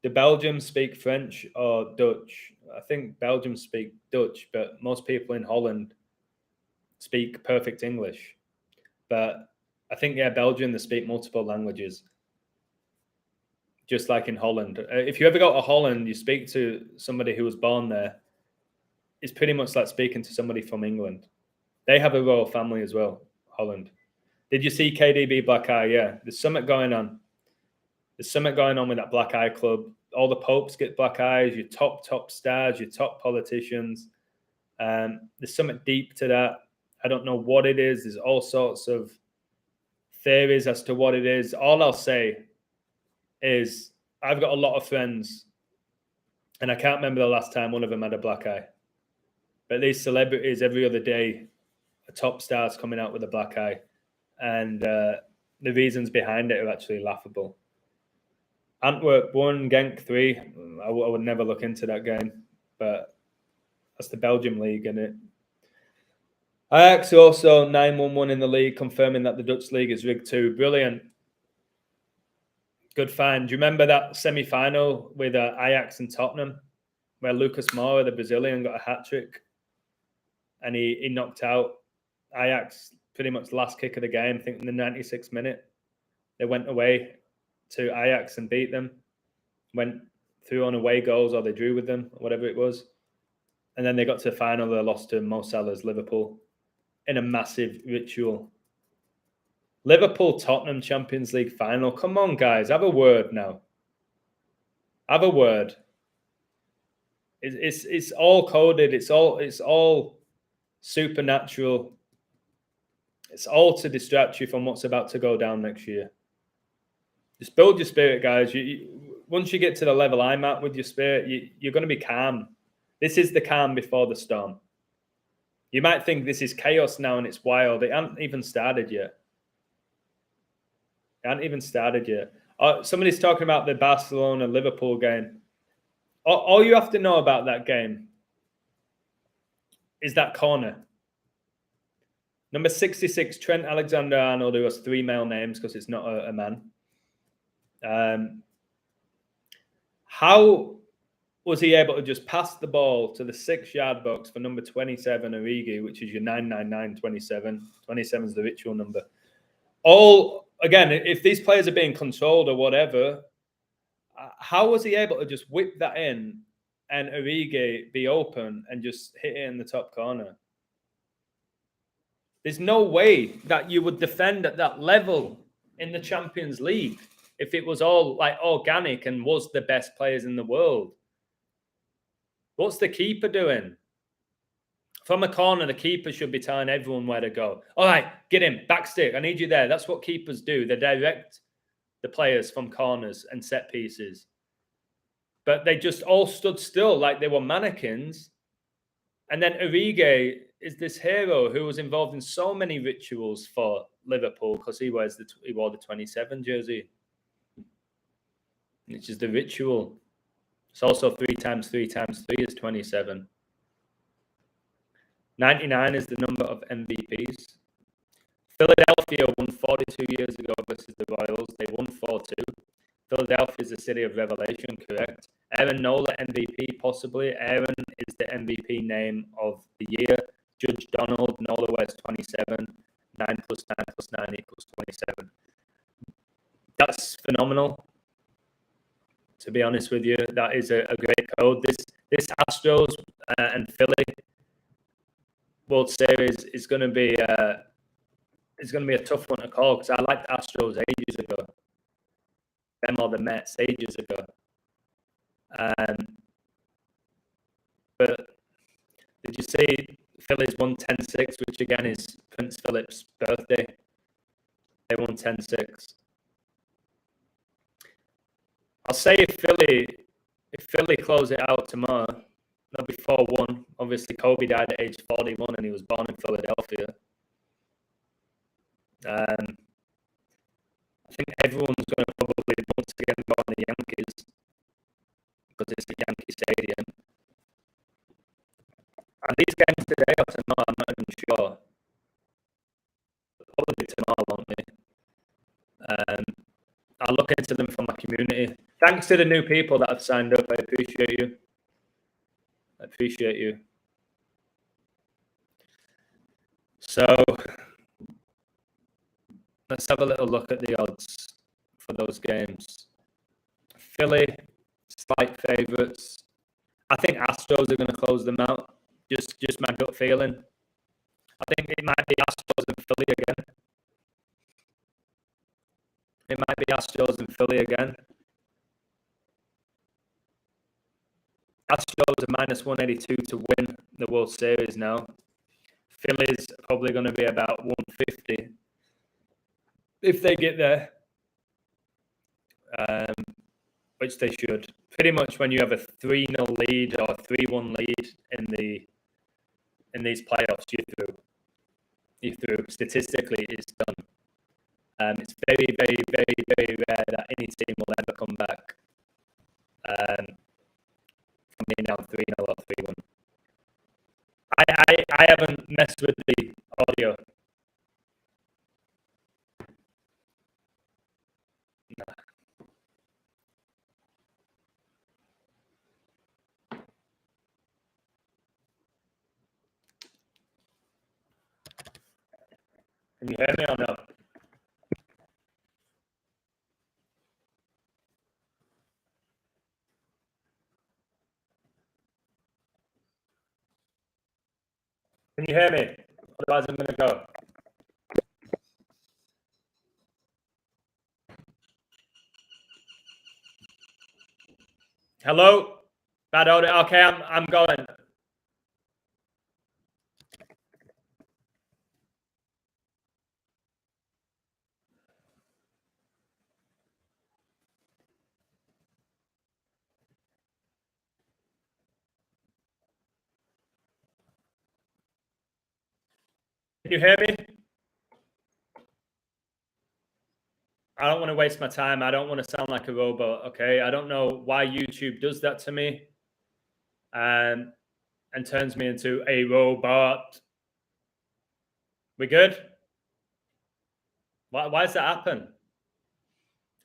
Do Belgians speak French or Dutch? I think Belgians speak Dutch, but most people in Holland speak perfect English. But I think, yeah, Belgium, they speak multiple languages. Just like in Holland. If you ever go to Holland, you speak to somebody who was born there. It's pretty much like speaking to somebody from England. They have a royal family as well, Holland. Did you see KDB Black Eye? Yeah, there's something going on. There's something going on with that Black Eye Club. all the popes get black eyes, your top stars, your top politicians. There's something deep to that. I don't know what it is. There's all sorts of theories as to what it is. All I'll say is I've got a lot of friends, and I can't remember the last time one of them had a black eye. But these celebrities, every other day, a top star's coming out with a black eye. And the reasons behind it are actually laughable. Antwerp 1, Genk 3. I would never look into that game, but that's the Belgium league, isn't it? Ajax also 9-1-1 in the league, confirming that the Dutch league is rigged too. Brilliant. Good find. Do you remember that semi-final with Ajax and Tottenham, where Lucas Moura, the Brazilian, got a hat-trick? And he knocked out Ajax pretty much last kick of the game, I think in the 96th minute. They went away to Ajax and beat them, went through on away goals, or they drew with them, or whatever it was. And then they got to the final, they lost to Mo Salah's Liverpool in a massive ritual. Liverpool-Tottenham Champions League final. Come on, guys, have a word now. Have a word. It's all coded. It's all supernatural. It's all to distract you from what's about to go down next year. Just build your spirit, guys. Once you get to the level I'm at with your spirit, you're going to be calm. This is the calm before the storm. You might think this is chaos now and it's wild. It hasn't even started yet. Somebody's talking about the Barcelona-Liverpool game. All you have to know about that game is that corner. Number 66, Trent Alexander-Arnold, who has 3 male names because it's not a man. How was he able to just pass the ball to the 6-yard box for number 27, Origi, which is your 999-27? 27 is the ritual number. Again, if these players are being controlled or whatever, how was he able to just whip that in and Origi be open and just hit it in the top corner? There's no way that you would defend at that level in the Champions League if it was all like organic and was the best players in the world. What's the keeper doing? From a corner, the keeper should be telling everyone where to go. All right, get him, back stick. I need you there. That's what keepers do. They direct the players from corners and set pieces. But they just all stood still like they were mannequins. And then Origi is this hero who was involved in so many rituals for Liverpool because he wore the 27 jersey, which is the ritual. It's also 3 times 3 times 3 is 27. 99 is the number of MVPs. Philadelphia won 42 years ago versus the Royals. They won 4-2. Philadelphia is the city of revelation, correct? Aaron Nola, MVP, possibly. Aaron is the MVP name of the year. Judge Donald, Nola wears 27. 9 plus 9 plus 9 equals 27. That's phenomenal. To be honest with you, that is a great code. This Astros and Philly World Series is going to be a tough one to call because I liked Astros ages ago. Them or the Mets ages ago. But did you see Phillies won 10-6, which again is Prince Philip's birthday? They won 10-6. I'll say if Philly close it out tomorrow, they'll be 4-1. Obviously, Kobe died at age 41 and he was born in Philadelphia. I think everyone's going to probably once again go on the Yankees because it's the Yankee Stadium. And these games today or tomorrow, I'm not even sure. Probably tomorrow, won't they? I'll look into them for my community. Thanks to the new people that have signed up. I appreciate you. So let's have a little look at the odds for those games. Philly, slight favourites. I think Astros are going to close them out. Just my gut feeling. I think it might be Astros and Philly again. Astros are minus 182 to win the World Series now. Phillies are probably going to be about 150 if they get there, which they should. Pretty much when you have a 3-0 lead or 3-1 lead in these playoffs, you're through. Statistically, it's done. It's very, very, very, very rare that any team will ever come back from being down 3-0 or 3-1. I haven't messed with the audio. Nah. Can you hear me or no? Can you hear me? Otherwise, I'm going to go. Hello? Bad audio. Okay, I'm going. Can you hear me? I don't want to waste my time. I don't want to sound like a robot, okay? I don't know why YouTube does that to me and turns me into a robot. We good? Why does that happen?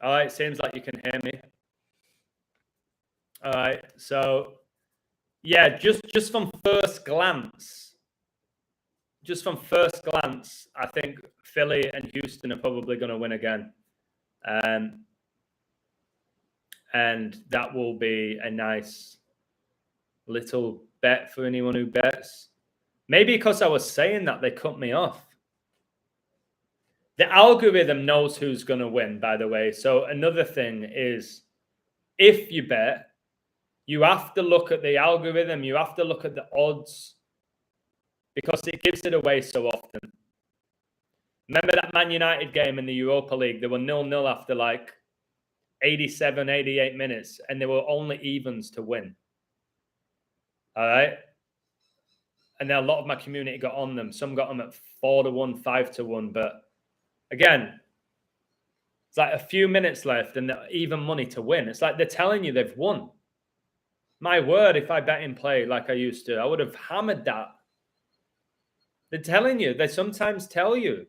All right, seems like you can hear me. All right, so yeah, just from first glance, I think Philly and Houston are probably going to win again. And that will be a nice little bet for anyone who bets. Maybe because I was saying that, they cut me off. The algorithm knows who's going to win, by the way. So another thing is, if you bet, you have to look at the algorithm. You have to look at the odds because it gives it away so often. Remember that Man United game in the Europa League? They were 0-0 after like 87, 88 minutes, and there were only evens to win. All right? And then a lot of my community got on them. Some got them at 4-1, 5-1. But again, it's like a few minutes left and even money to win. It's like they're telling you they've won. My word, if I bet in play like I used to, I would have hammered that. They're telling you. They sometimes tell you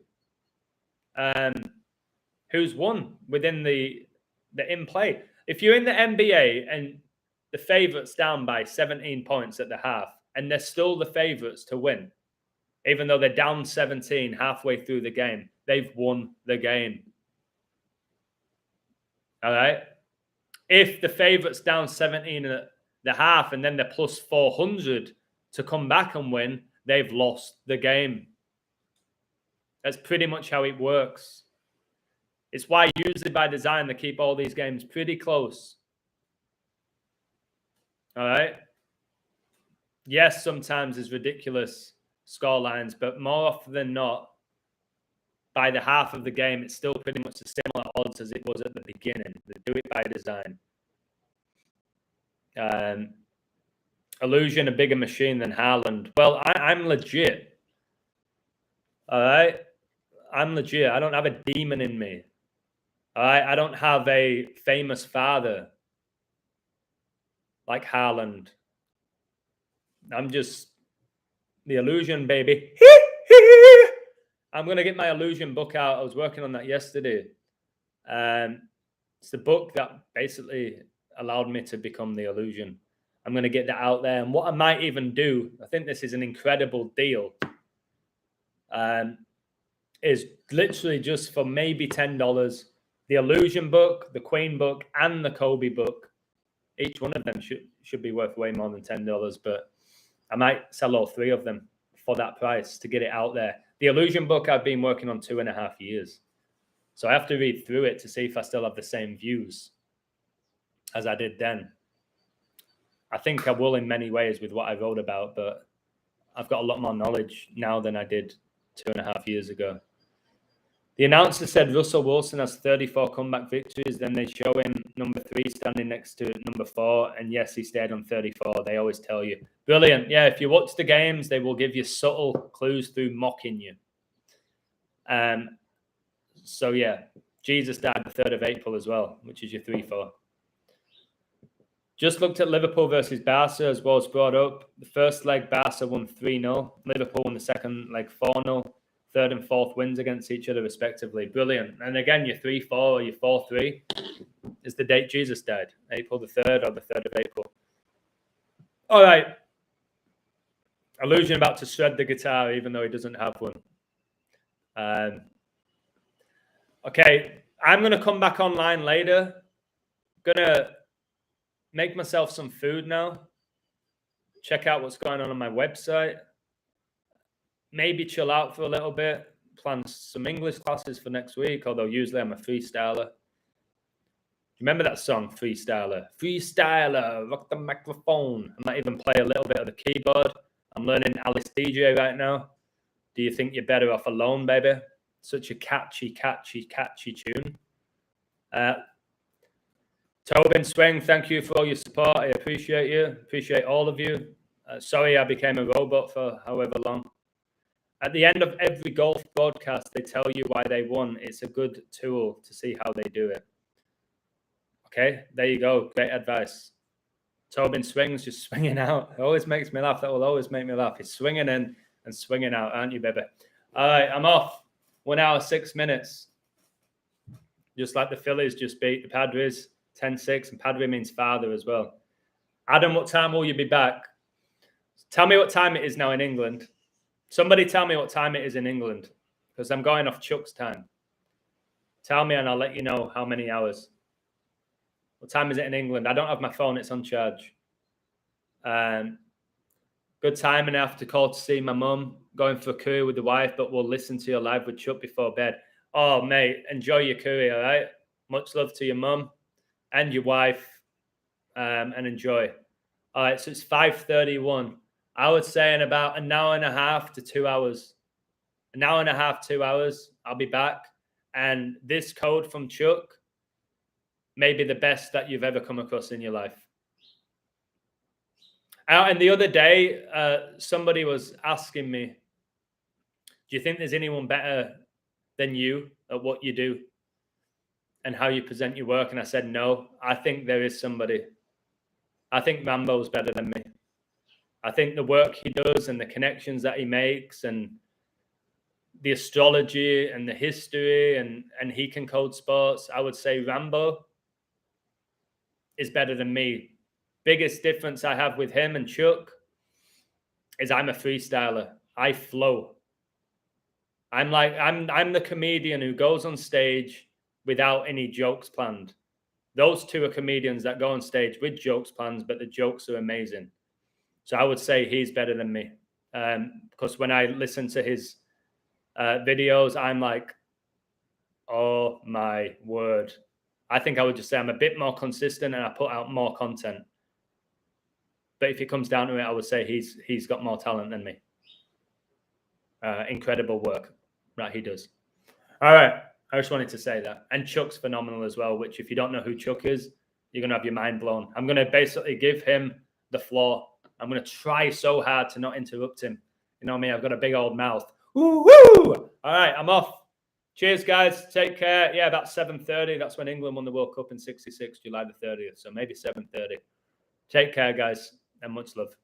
who's won within the in play. If you're in the NBA and the favourites down by 17 points at the half, and they're still the favourites to win, even though they're down 17 halfway through the game, they've won the game. All right? If the favourites down 17 at the half and then they're plus 400 to come back and win, they've lost the game. That's pretty much how it works. It's why usually by design they keep all these games pretty close. All right? Yes, sometimes there's ridiculous score lines, but more often than not, by the half of the game, it's still pretty much the similar odds as it was at the beginning. They do it by design. Illusion, a bigger machine than Haaland. Well, I'm legit. All right? I'm legit. I don't have a demon in me. All right? I don't have a famous father like Haaland. I'm just the illusion, baby. I'm going to get my illusion book out. I was working on that yesterday. It's the book that basically allowed me to become the illusion. I'm going to get that out there. And what I might even do, I think this is an incredible deal, is literally just for maybe $10, the illusion book, the Queen book, and the Kobe book. Each one of them should be worth way more than $10, but I might sell all three of them for that price to get it out there. The illusion book I've been working on 2.5 years. So I have to read through it to see if I still have the same views as I did then. I think I will in many ways with what I wrote about, but I've got a lot more knowledge now than I did 2.5 years ago. The announcer said Russell Wilson has 34 comeback victories. Then they show him number 3 standing next to number 4. And yes, he stayed on 34. They always tell you. Brilliant. Yeah, if you watch the games, they will give you subtle clues through mocking you. So, yeah, Jesus died the 3rd of April as well, which is your 3-4. Just looked at Liverpool versus Barca as well as brought up. The first leg, Barca won 3-0. Liverpool won the second leg 4-0. Third and fourth wins against each other, respectively. Brilliant. And again, your 3-4 or your 4-3 is the date Jesus died, April the 3rd or the 3rd of April. All right. Illusion about to shred the guitar, even though he doesn't have one. Okay, I'm going to come back online later. Going to make myself some food now. Check out what's going on my website. Maybe chill out for a little bit. Plan some English classes for next week, although usually I'm a freestyler. Remember that song, Freestyler? Freestyler, rock the microphone. I might even play a little bit of the keyboard. I'm learning Alice DJ right now. Do you think you're better off alone, baby? Such a catchy tune. Tobin Swing, thank you for all your support. I appreciate you. Appreciate all of you. Sorry I became a robot for however long. At the end of every golf broadcast, they tell you why they won. It's a good tool to see how they do it. Okay, there you go. Great advice. Tobin Swings, just swinging out. It always makes me laugh. That will always make me laugh. He's swinging in and swinging out, aren't you, baby? All right, I'm off. 1 hour, 6 minutes. Just like the Phillies just beat the Padres 10-6, and Padre means father as well. Adam, what time will you be back? Tell me what time it is now in England. Somebody tell me what time it is in England, because I'm going off Chuck's time. Tell me and I'll let you know how many hours. What time is it in England? I don't have my phone. It's on charge. Good time and I have to call to see my mum. Going for a curry with the wife, but we'll listen to your live with Chuck before bed. Oh, mate, enjoy your curry, all right? Much love to your mum and your wife, and enjoy. All right, so it's 5:31. I would say in about an hour and a half to 2 hours. An hour and a half, 2 hours, I'll be back. And this code from Chuck may be the best that you've ever come across in your life. And the other day, somebody was asking me, do you think there's anyone better than you at what you do and how you present your work? And I said, no, I think there is somebody. I think Rambo's better than me. I think the work he does and the connections that he makes and the astrology and the history and he can code sports, I would say Rambo is better than me. Biggest difference I have with him and Chuck is I'm a freestyler. I flow. I'm the comedian who goes on stage without any jokes planned. Those two are comedians that go on stage with jokes planned, but the jokes are amazing. So I would say he's better than me. Because when I listen to his videos, I'm like, oh my word. I think I would just say I'm a bit more consistent and I put out more content. But if it comes down to it, I would say he's got more talent than me. Incredible work that he does. All right. I just wanted to say that. And Chuck's phenomenal as well, which if you don't know who Chuck is, you're going to have your mind blown. I'm going to basically give him the floor. I'm going to try so hard to not interrupt him. You know me, I've got a big old mouth. Woo-woo! All right, I'm off. Cheers, guys. Take care. Yeah, about 7:30. That's when England won the World Cup in '66, July the 30th. So maybe 7:30. Take care, guys, and much love.